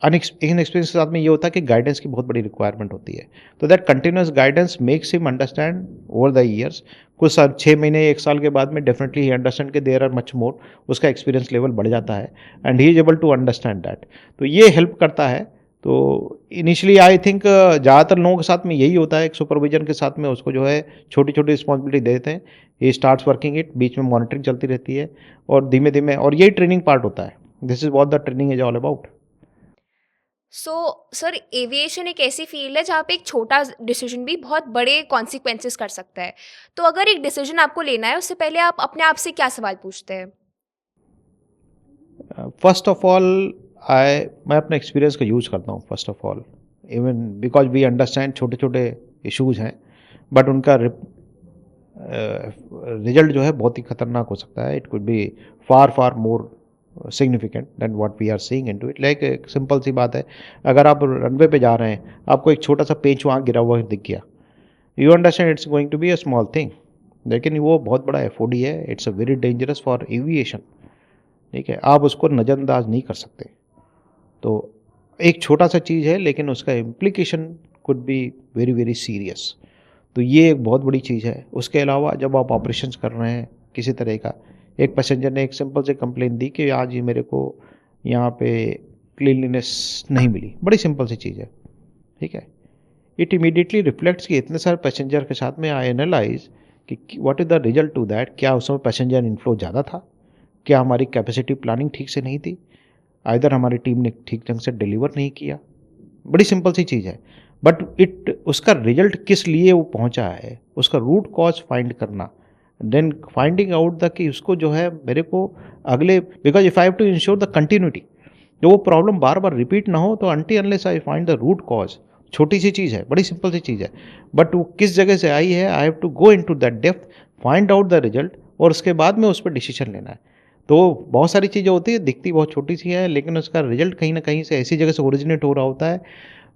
इनएक्सपीरियंस आदमी ये होता है कि गाइडेंस की बहुत बड़ी रिक्वायरमेंट होती है। तो that continuous guidance makes him understand over the years. कुछ 6 महीने 1 साल के बाद में डेफिनेटली ही अंडरस्टैंड के देयर आर मच मोर, उसका एक्सपीरियंस लेवल बढ़ जाता है and he is able to understand that. तो ये हेल्प करता है। तो इनिशियली आई थिंक ज़्यादातर लोगों के साथ में यही होता है, एक सुपरविजन के साथ में उसको जो है छोटी छोटी रिस्पॉन्सिबिलिटी देते हैं, ये स्टार्ट्स वर्किंग इट, बीच में मॉनिटरिंग चलती रहती है और धीमे धीमे, और यही ट्रेनिंग पार्ट होता है. This is what the training is all about. So sir, aviation एक ऐसी फील्ड है जहाँ पे एक छोटा डिसीजन भी बहुत बड़े कॉन्सिक्वेंसेस कर सकता है। तो अगर एक डिसीजन आपको लेना है, उससे पहले आप अपने आप से क्या सवाल पूछते हैं? फर्स्ट ऑफ ऑल मैं अपने एक्सपीरियंस का यूज़ करता हूँ first of all, even because we understand छोटे छोटे इश्यूज हैं, बट उनका रिजल्ट जो है बहुत ही खतरनाक हो सकता है. It could be far far more significant than what we are seeing into it. Like एक सिंपल सी बात है, अगर आप रनवे पे जा रहे हैं, आपको एक छोटा सा पेंच वहाँ गिरा हुआ दिख गया, you understand it's going to be a small thing, लेकिन वो बहुत बड़ा एफओडी है. It's a very dangerous for aviation. ठीक है, आप उसको नज़रअंदाज नहीं कर सकते. तो एक छोटा सा चीज़ है, लेकिन उसका implication could be very very serious. तो ये एक बहुत बड़ी चीज़ है. उसके अलावा जब आप ऑपरेशंस कर रहे हैं किसी तरह का, एक पैसेंजर ने एक सिंपल से कंप्लेन दी कि आज ये मेरे को यहाँ पे क्लीनलीनेस नहीं मिली, बड़ी सिंपल सी चीज़ है. ठीक है, इट इमीडिएटली रिफ्लेक्ट्स कि इतने सारे पैसेंजर के साथ में आई एनालाइज कि what is the result to that. क्या उस समय पैसेंजर इनफ्लो ज़्यादा था? क्या हमारी कैपेसिटी प्लानिंग ठीक से नहीं थी? आइदर हमारी टीम ने ठीक ढंग से डिलीवर नहीं किया. बड़ी सिंपल सी चीज़ है, बट उसका रिजल्ट किस लिए वो पहुंचा है, उसका रूट कॉज फाइंड करना, देन फाइंडिंग आउट द कि उसको जो है मेरे को अगले, because if I have to ensure the continuity, जो वो प्रॉब्लम बार बार रिपीट ना हो, तो until unless I find the root cause, छोटी सी चीज़ है, बड़ी सिंपल सी चीज़ है, बट वो किस जगह से आई है, I have to go into that depth, find out the result, और उसके बाद में उस पर डिसीजन लेना है. तो बहुत सारी चीज़ें होती है, दिखती बहुत छोटी सी है, लेकिन उसका रिजल्ट कहीं ना कहीं से ऐसी जगह से ओरिजिनेट हो रहा होता है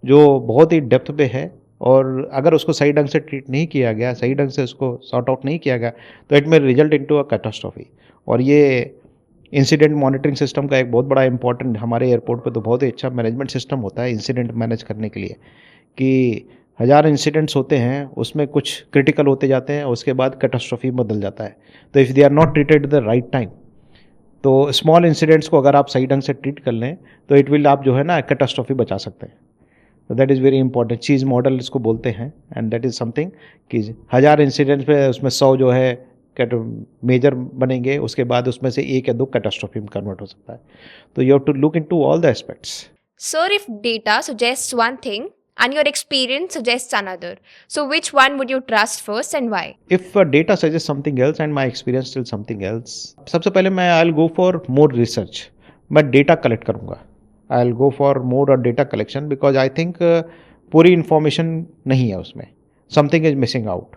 जो बहुत ही डेप्थ पे है. और अगर उसको सही ढंग से ट्रीट नहीं किया गया, सही ढंग से उसको सॉर्ट आउट नहीं किया गया, तो इट में रिजल्ट इनटू अ कैटास्ट्रॉफी. और ये इंसिडेंट मॉनिटरिंग सिस्टम का एक बहुत बड़ा इंपॉर्टेंट, हमारे एयरपोर्ट पे तो बहुत ही अच्छा मैनेजमेंट सिस्टम होता है इंसिडेंट मैनेज करने के लिए, कि 1000 इंसिडेंट्स होते हैं, उसमें कुछ क्रिटिकल होते जाते हैं, उसके बाद कैटास्ट्रॉफी बदल जाता है. तो if they are not treated the right time, तो स्मॉल इंसिडेंट्स को अगर आप सही ढंग से ट्रीट कर लें, तो इट विल, आप जो है ना कैटास्ट्रॉफी बचा सकते हैं. तो that is very important. Cheese model इसको बोलते हैं, एंड दैट इज़ समथिंग कि 1000 इंसिडेंट्स पे उसमें 100 जो है मेजर बनेंगे, उसके बाद उसमें से 1 या 2 कैटास्ट्रॉफी में कन्वर्ट हो सकता है. तो you have to look into all the aspects. Sir, if data suggests one thing and your experience suggests another, so which one would you trust first and why? If data suggests something else and my experience still something else, सबसे पहले मैं I'll go for more research. मैं data collect करूँगा. I'll go for more data collection because I think पूरी information नहीं है उसमें. Something is missing out.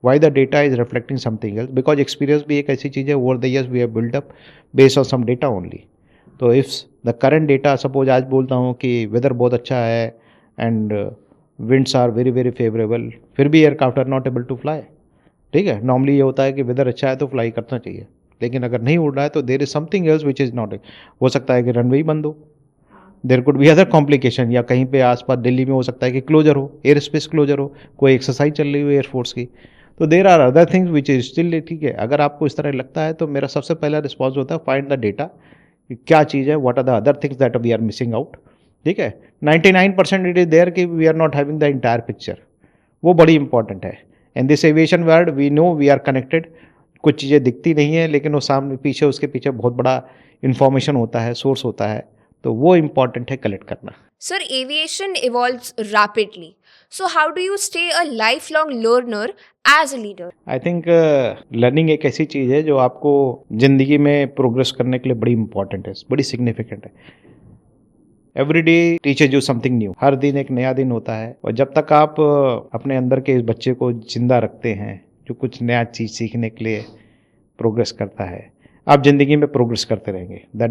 Why the data is reflecting something else? Because experience भी एक ऐसी चीज़ है, over the years we have built up based on some data only. तो if the current data, suppose आज बोलता हूँ कि वेदर बहुत अच्छा है and winds are very very favourable, फिर भी aircraft are not able to fly. ठीक है, नॉर्मली ये होता है कि वेदर अच्छा है तो फ्लाई करना चाहिए, लेकिन अगर नहीं उड़ रहा है तो there is something else which is not. हो सकता है कि रनवे ही बंद हो, there could be other complication, या कहीं पे आसपास दिल्ली में हो सकता है कि क्लोजर हो, एयर स्पेस क्लोजर हो, कोई एक्सरसाइज चल रही हो एयरफोर्स की. तो there are other things which is still. ठीक है, अगर आपको इस तरह लगता है तो मेरा सबसे पहला रिस्पॉन्स होता है फाइंड द डेटा, क्या चीज़ है, what are the other things that we are missing out. ठीक है, 99% इट इज़ देयर कि we are not having the entire picture. वो बड़ी इंपॉर्टेंट है. And this aviation world we know we are connected. कुछ चीज़ें दिखती नहीं है, लेकिन वो सामने पीछे, उसके पीछे बहुत बड़ा इंफॉर्मेशन होता है, सोर्स होता है. तो वो इम्पॉर्टेंट है कलेक्ट करना. Sir, aviation evolves rapidly. So how do you stay a lifelong learner as a leader? I think learning एक ऐसी चीज़ है जो आपको ज़िंदगी में प्रोग्रेस करने के लिए बड़ी इंपॉर्टेंट है, बड़ी सिग्निफिकेंट है. Every day teachers you something new. हर दिन एक नया दिन होता है, और जब तक आप अपने अंदर के इस बच्चे को जिंदा रखते हैं, जो कुछ नया चीज़ सीखने के लिए प्रोग्रेस करता है, आप ज़िंदगी में प्रोग्रेस करते रहेंगे. The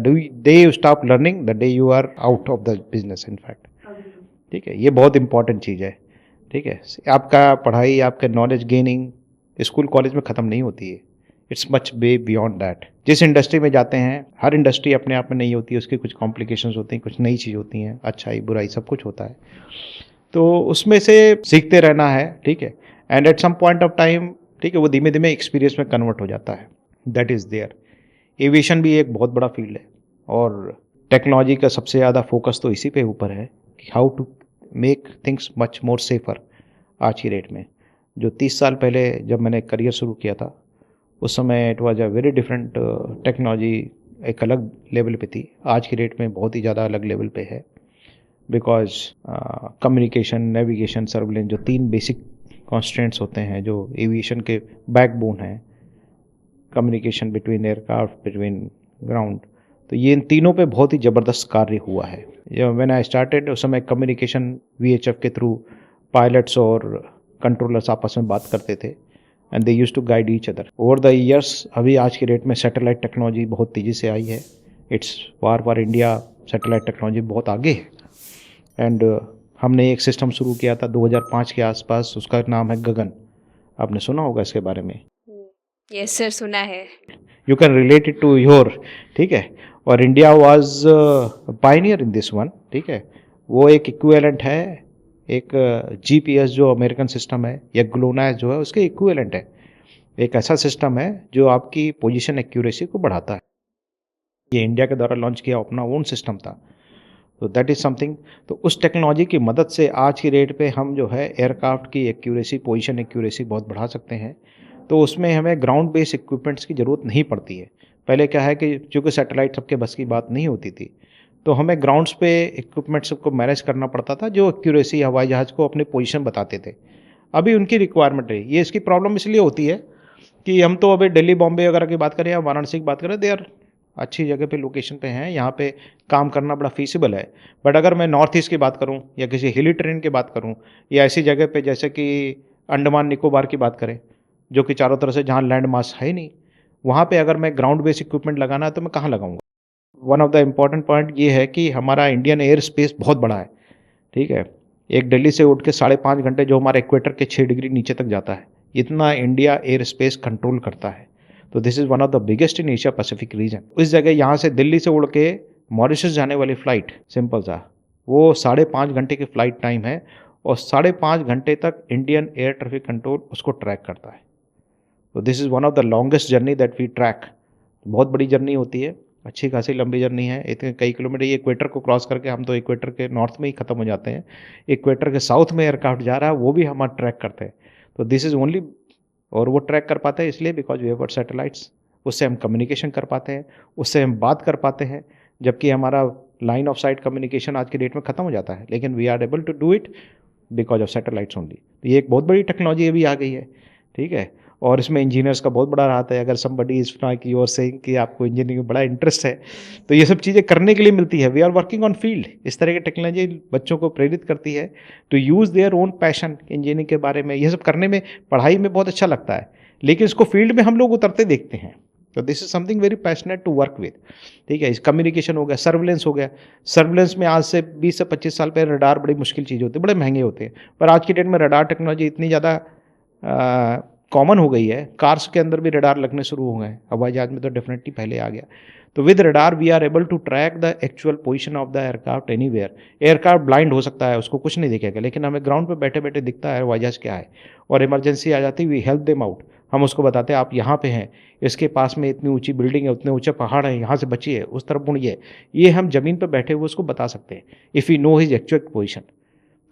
day you stop learning, the day you are out of the business in fact. ठीक है, ये बहुत इंपॉर्टेंट चीज़ है. ठीक है, आपका पढ़ाई, आपके नॉलेज गेनिंग स्कूल कॉलेज में ख़त्म नहीं होती है. It's much way beyond that. जिस इंडस्ट्री में जाते हैं, हर इंडस्ट्री अपने आप में नहीं होती है, उसकी कुछ कॉम्प्लिकेशंस होती हैं, कुछ नई चीज़ होती हैं, अच्छाई बुराई सब कुछ होता है. तो उसमें से सीखते रहना है. ठीक है, and at some point of time, ठीक है, वो धीमे धीमे एक्सपीरियंस में कन्वर्ट हो जाता है. That is there. एविएशन भी एक बहुत बड़ा फील्ड है, और टेक्नोलॉजी का सबसे ज़्यादा फोकस तो इसी पे ऊपर है how to make things much more safer आज की डेट में। जो 30 साल पहले जब मैंने करियर शुरू किया था, उस समय it was a very different technology, एक अलग लेवल पे थी। आज की डेट में बहुत ही ज़्यादा अलग लेवल पे है, बिकॉज कम्युनिकेशन, नेविगेशन, सर्विलेंस, जो 3 बेसिक कॉन्स्टेंट्स होते हैं, जो एविएशन के बैकबोन हैं, communication between aircraft, between ground, तो ये इन तीनों पे बहुत ही ज़बरदस्त कार्य हुआ है। व्हेन आई स्टार्टेड, उस समय कम्युनिकेशन VHF के थ्रू पायलट्स और कंट्रोलर्स आपस में बात करते थे, and they used to guide each other. Over the years, अभी आज की डेट में सैटेलाइट टेक्नोलॉजी बहुत तेज़ी से आई है। It's for India satellite technology बहुत आगे है। एंड हमने एक सिस्टम शुरू किया था 2005 के आसपास, उसका नाम है गगन। आपने सुना होगा इसके बारे में। यस सर, सुना है। You can relate it to your, ठीक है। और India was pioneer in this one, ठीक है। वो एक इक्विवेलेंट है, एक GPS जो अमेरिकन सिस्टम है, या ग्लोनास जो है उसके इक्विवेलेंट है। एक ऐसा सिस्टम है जो आपकी पोजीशन एक्यूरेसी को बढ़ाता है। ये इंडिया के द्वारा लॉन्च किया अपना ओन सिस्टम था, तो दैट इज़ समथिंग। तो उस टेक्नोलॉजी की मदद से आज की डेट पे हम जो है एयरक्राफ्ट की एक्यूरेसी, पोजीशन एक्यूरेसी बहुत बढ़ा सकते हैं। तो उसमें हमें ग्राउंड बेस्ड इक्विपमेंट्स की ज़रूरत नहीं पड़ती है। पहले क्या है कि चूँकि सैटेलाइट सबके बस की बात नहीं होती थी, तो हमें ग्राउंड्स पे इक्विपमेंट्स को मैनेज करना पड़ता था, जो एक्यूरेसी हवाई जहाज़ को अपनी पोजीशन बताते थे। अभी उनकी रिक्वायरमेंट रही। ये इसकी प्रॉब्लम इसलिए होती है कि हम तो अभी दिल्ली, बॉम्बे वगैरह की बात करें या वाराणसी की बात करें, दे आर अच्छी जगह पे, लोकेशन पे हैं, यहाँ पे काम करना बड़ा फीसिबल है। बट अगर मैं नॉर्थ ईस्ट की बात करूँ या किसी हिली टेरेन की बात करूँ, या ऐसी जगह पे जैसे कि अंडमान निकोबार की बात करें, जो कि चारों तरफ से जहाँ लैंड मास है ही नहीं, वहाँ पे अगर मैं ग्राउंड बेस इक्विपमेंट लगाना है तो मैं कहाँ लगाऊंगा। One of the important point ये है कि हमारा इंडियन एयर स्पेस बहुत बड़ा है, ठीक है। एक दिल्ली से उठ के 5.5 घंटे जो हमारे इक्वेटर के 6 डिग्री नीचे तक जाता है, इतना इंडिया एयर स्पेस कंट्रोल करता है। तो this is one of the biggest in Asia Pacific region. इस जगह यहाँ से दिल्ली से उड़ के मॉरिशस जाने वाली फ़्लाइट, सिंपल सा, वो 5.5 घंटे की फ़्लाइट टाइम है, और 5.5 घंटे तक इंडियन एयर ट्रैफिक कंट्रोल उसको ट्रैक करता है। तो this is one of the longest journey that we track. बहुत बड़ी जर्नी होती है, अच्छी खासी लंबी जर्नी है, इतने कई किलोमीटर। ये इक्वेटर को क्रॉस करके, हम तो इक्वेटर के नॉर्थ में ही ख़त्म हो जाते हैं, इक्वेटर के साउथ में एयरक्राफ्ट जा रहा है, वो भी हम ट्रैक करते हैं। तो दिस इज़ ओनली, और वो ट्रैक कर पाते हैं इसलिए because we have got satellites. उससे हम कम्युनिकेशन कर पाते हैं, उससे हम बात कर पाते हैं, जबकि हमारा लाइन ऑफ साइट कम्युनिकेशन आज की डेट में ख़त्म हो जाता है, लेकिन we are able to do it because of satellites only. तो ये एक बहुत बड़ी टेक्नोलॉजी अभी आ गई है, ठीक है। और इसमें इंजीनियर्स का बहुत बड़ा हाथ है। अगर समबडी इज की ओर से कि आपको इंजीनियरिंग में बड़ा इंटरेस्ट है, तो ये सब चीज़ें करने के लिए मिलती है। We are working on field. इस तरह की टेक्नोलॉजी बच्चों को प्रेरित करती है to use their own passion engineering के बारे में। ये सब करने में, पढ़ाई में बहुत अच्छा लगता है, लेकिन इसको फील्ड में हम लोग उतरते देखते हैं। तो this is something very passionate to work with, ठीक है। इस कम्युनिकेशन हो गया, सर्विलेंस हो गया। सर्विलेंस में आज से 20 से 25 साल पहले रडार बड़ी मुश्किल चीज़ होती है, बड़े महंगे होते हैं, पर आज की डेट में रडार टेक्नोलॉजी इतनी ज़्यादा कॉमन हो गई है, कार्स के अंदर भी रडार लगने शुरू हो गए, हवाई जहाज में तो डेफिनेटली पहले आ गया। तो with radar we are able to track the actual position of the aircraft anywhere. Aircraft blind हो सकता है, उसको कुछ नहीं दिखेगा, लेकिन हमें ग्राउंड पे बैठे बैठे दिखता है हवाई जहाज क्या है, और इमरजेंसी आ जाती है, वी हेल्प देम आउट। हम उसको बताते हैं आप यहाँ पे हैं, इसके पास में इतनी ऊंची बिल्डिंग है, उतने ऊंचे पहाड़ हैं, यहाँ से बचिए, उस तरफ मुड़िए। ये हम ज़मीन पर बैठे हुए उसको बता सकते हैं, if you know his actual position.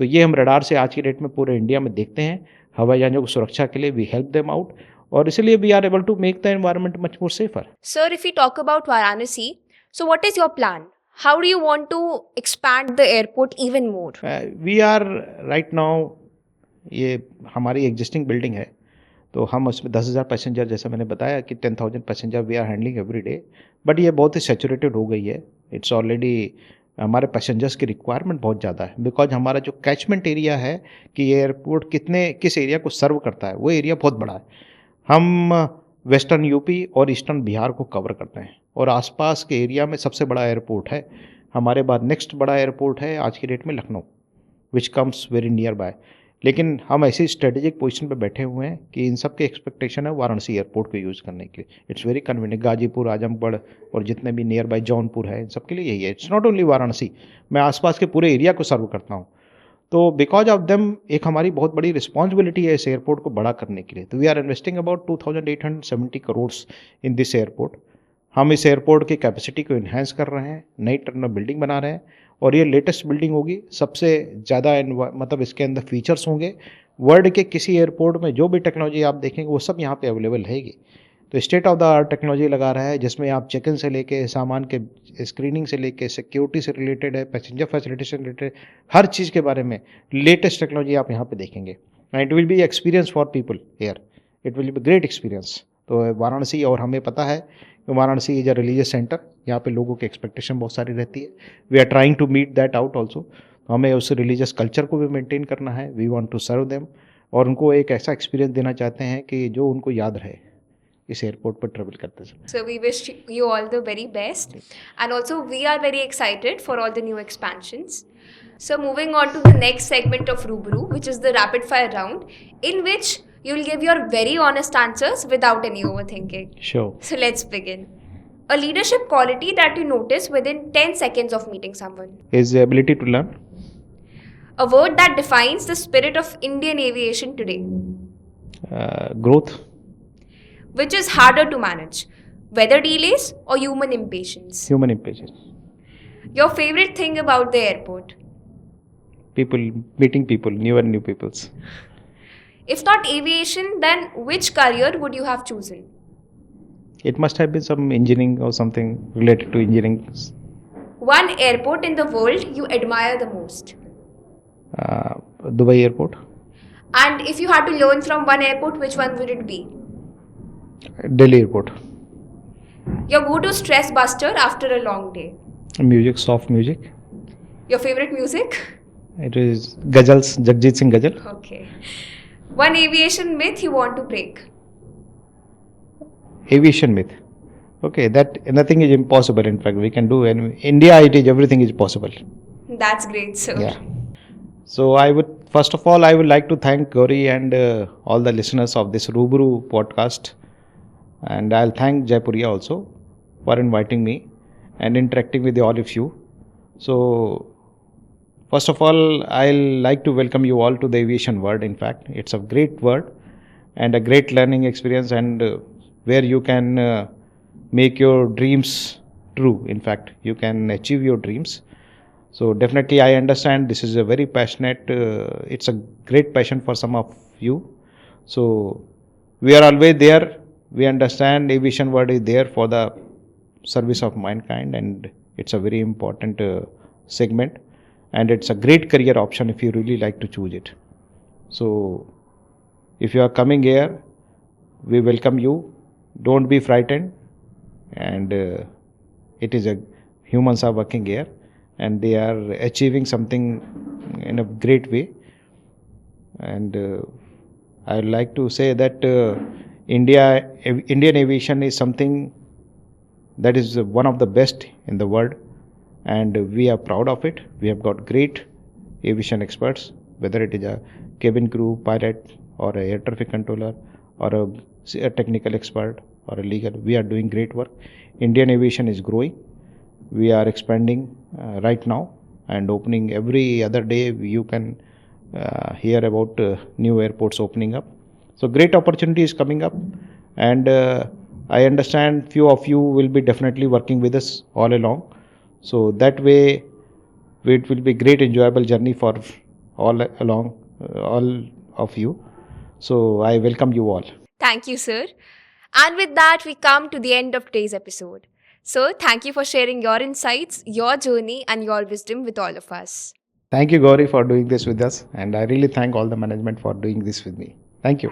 तो ये हम रडार से आज की डेट में पूरे इंडिया में देखते हैं। हवाई जहाज़ों की सुरक्षा के लिए वी हेल्प देम आउट, और इसलिए we are able to make the environment much more safer. Sir, if we talk about Varanasi, so what is your plan? How do you want to expand the airport even more? We are right now, ये हमारी existing building है, तो हम उसमें 10,000 passenger, जैसा मैंने बताया कि 10,000 passenger we are handling every day. But ये बहुत ही सैचुरेटेड हो गई है। इट्स ऑलरेडी, हमारे पैसेंजर्स की रिक्वायरमेंट बहुत ज़्यादा है, बिकॉज हमारा जो कैचमेंट एरिया है कि एयरपोर्ट किस एरिया को सर्व करता है, वो एरिया बहुत बड़ा है। हम वेस्टर्न यूपी और ईस्टर्न बिहार को कवर करते हैं, और आसपास के एरिया में सबसे बड़ा एयरपोर्ट है। हमारे बाद नेक्स्ट बड़ा एयरपोर्ट है आज की डेट में Lucknow, which comes very near by. लेकिन हम ऐसी स्ट्रेटेजिक पोजीशन पे बैठे हुए हैं कि इन सब की एक्सपेक्टेशन है वाराणसी एयरपोर्ट को यूज़ करने के लिए। It's very convenient. Ghazipur, Azamgarh और जितने भी नियर बाय जौनपुर है, इन सब के लिए यही है। इट्स नॉट ओनली वाराणसी, मैं आसपास के पूरे एरिया को सर्व करता हूँ। तो बिकॉज ऑफ देम एक हमारी बहुत बड़ी रिस्पॉन्सिबिलिटी है इस एयरपोर्ट को बड़ा करने के लिए। तो we are investing about 2,870 crore in this airport. हम इस एयरपोर्ट की कैपेसिटी को इन्हेंस कर रहे हैं, नई टर्मिनल बिल्डिंग बना रहे हैं और ये लेटेस्ट बिल्डिंग होगी, सबसे ज़्यादा मतलब इसके अंदर फीचर्स होंगे। वर्ल्ड के किसी एयरपोर्ट में जो भी टेक्नोलॉजी आप देखेंगे वो सब यहाँ पे अवेलेबल रहेगी। तो state of the art technology लगा रहा है, जिसमें आप चेक इन से लेके सामान के स्क्रीनिंग से लेके सिक्योरिटी से रिलेटेड है, पैसेंजर फैसिलिटी से रिलेटेड, हर चीज़ के बारे में लेटेस्ट टेक्नोलॉजी आप यहाँ पे देखेंगे। And it will be experience for people here, it will be great experience. तो वाराणसी, और हमें पता है कि Varanasi is a religious centre, यहाँ पे लोगों की एक्सपेक्टेशन बहुत सारी रहती है। We are trying to meet that out also. हमें उस रिलीजियस कल्चर को भी मेंटेन करना है, we want to serve them, और उनको एक ऐसा एक्सपीरियंस देना चाहते हैं कि जो उनको याद रहे इस एयरपोर्ट पर ट्रेवल करते समय। So we wish you all the very best, and also we are very excited for all the new expansions. So moving on to the next segment of Rubaru, which is the rapid fire round, in which you'll give your very honest answers without any overthinking. Sure. So let's begin. A leadership quality that you notice within 10 seconds of meeting someone. Is the ability to learn. A word that defines the spirit of Indian aviation today. Growth. Which is harder to manage, weather delays or human impatience? Human impatience. Your favorite thing about the airport? People, meeting people, new peoples. If not aviation, then which career would you have chosen? It must have been some engineering or something related to engineering. One airport in the world you admire the most? Dubai Airport. And if you had to learn from one airport, which one would it be? Delhi Airport. Your go-to stress buster after a long day? Music, soft music. Your favorite music? It is Ghazals, Jagjit Singh Ghazal. Okay. One aviation myth you want to break? Aviation myth. Okay, that nothing is impossible. In fact, we can do. In India, it is everything is possible. That's great, sir. Yeah. So I would, first of all, I would like to thank Gauri and all the listeners of this Rubaru podcast. And I'll thank Jaipuria also for inviting me and interacting with all of you. So, first of all, I'll like to welcome you all to the aviation world. In fact, it's a great world and a great learning experience, and where you can make your dreams true. In fact, you can achieve your dreams. So, definitely, I understand this is a very passionate, it's a great passion for some of you. So, we are always there. We understand aviation world is there for the service of mankind, and it's a very important segment, and it's a great career option if you really like to choose it. So if you are coming here, we welcome you. Don't be frightened, and it is a humans are working here and they are achieving something in a great way. And I would like to say that Indian aviation is something that is one of the best in the world, and we are proud of it. We have got great aviation experts, whether it is a cabin crew, pilot, or a air traffic controller, or a technical expert, or a legal. We are doing great work. Indian aviation is growing. We are expanding right now and opening every other day. You can hear about new airports opening up. So great opportunity is coming up, and I understand few of you will be definitely working with us all along. So that way it will be great enjoyable journey for all along, all of you. So I welcome you all. Thank you, sir. And with that, we come to the end of today's episode. So thank you for sharing your insights, your journey, and your wisdom with all of us. Thank you, Gauri, for doing this with us, and I really thank all the management for doing this with me. Thank you.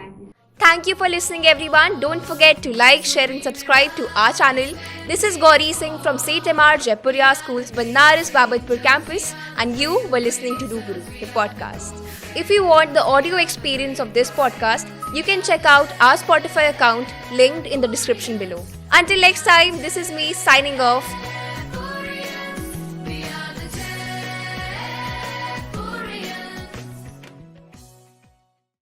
Thank you for listening, everyone. Don't forget to like, share, and subscribe to our channel. This is Gauri Singh from St. Amar Jaipuria School's Banaras Babatpur campus, and you were listening to Rubaru, the podcast. If you want the audio experience of this podcast, you can check out our Spotify account linked in the description below. Until next time, this is me signing off.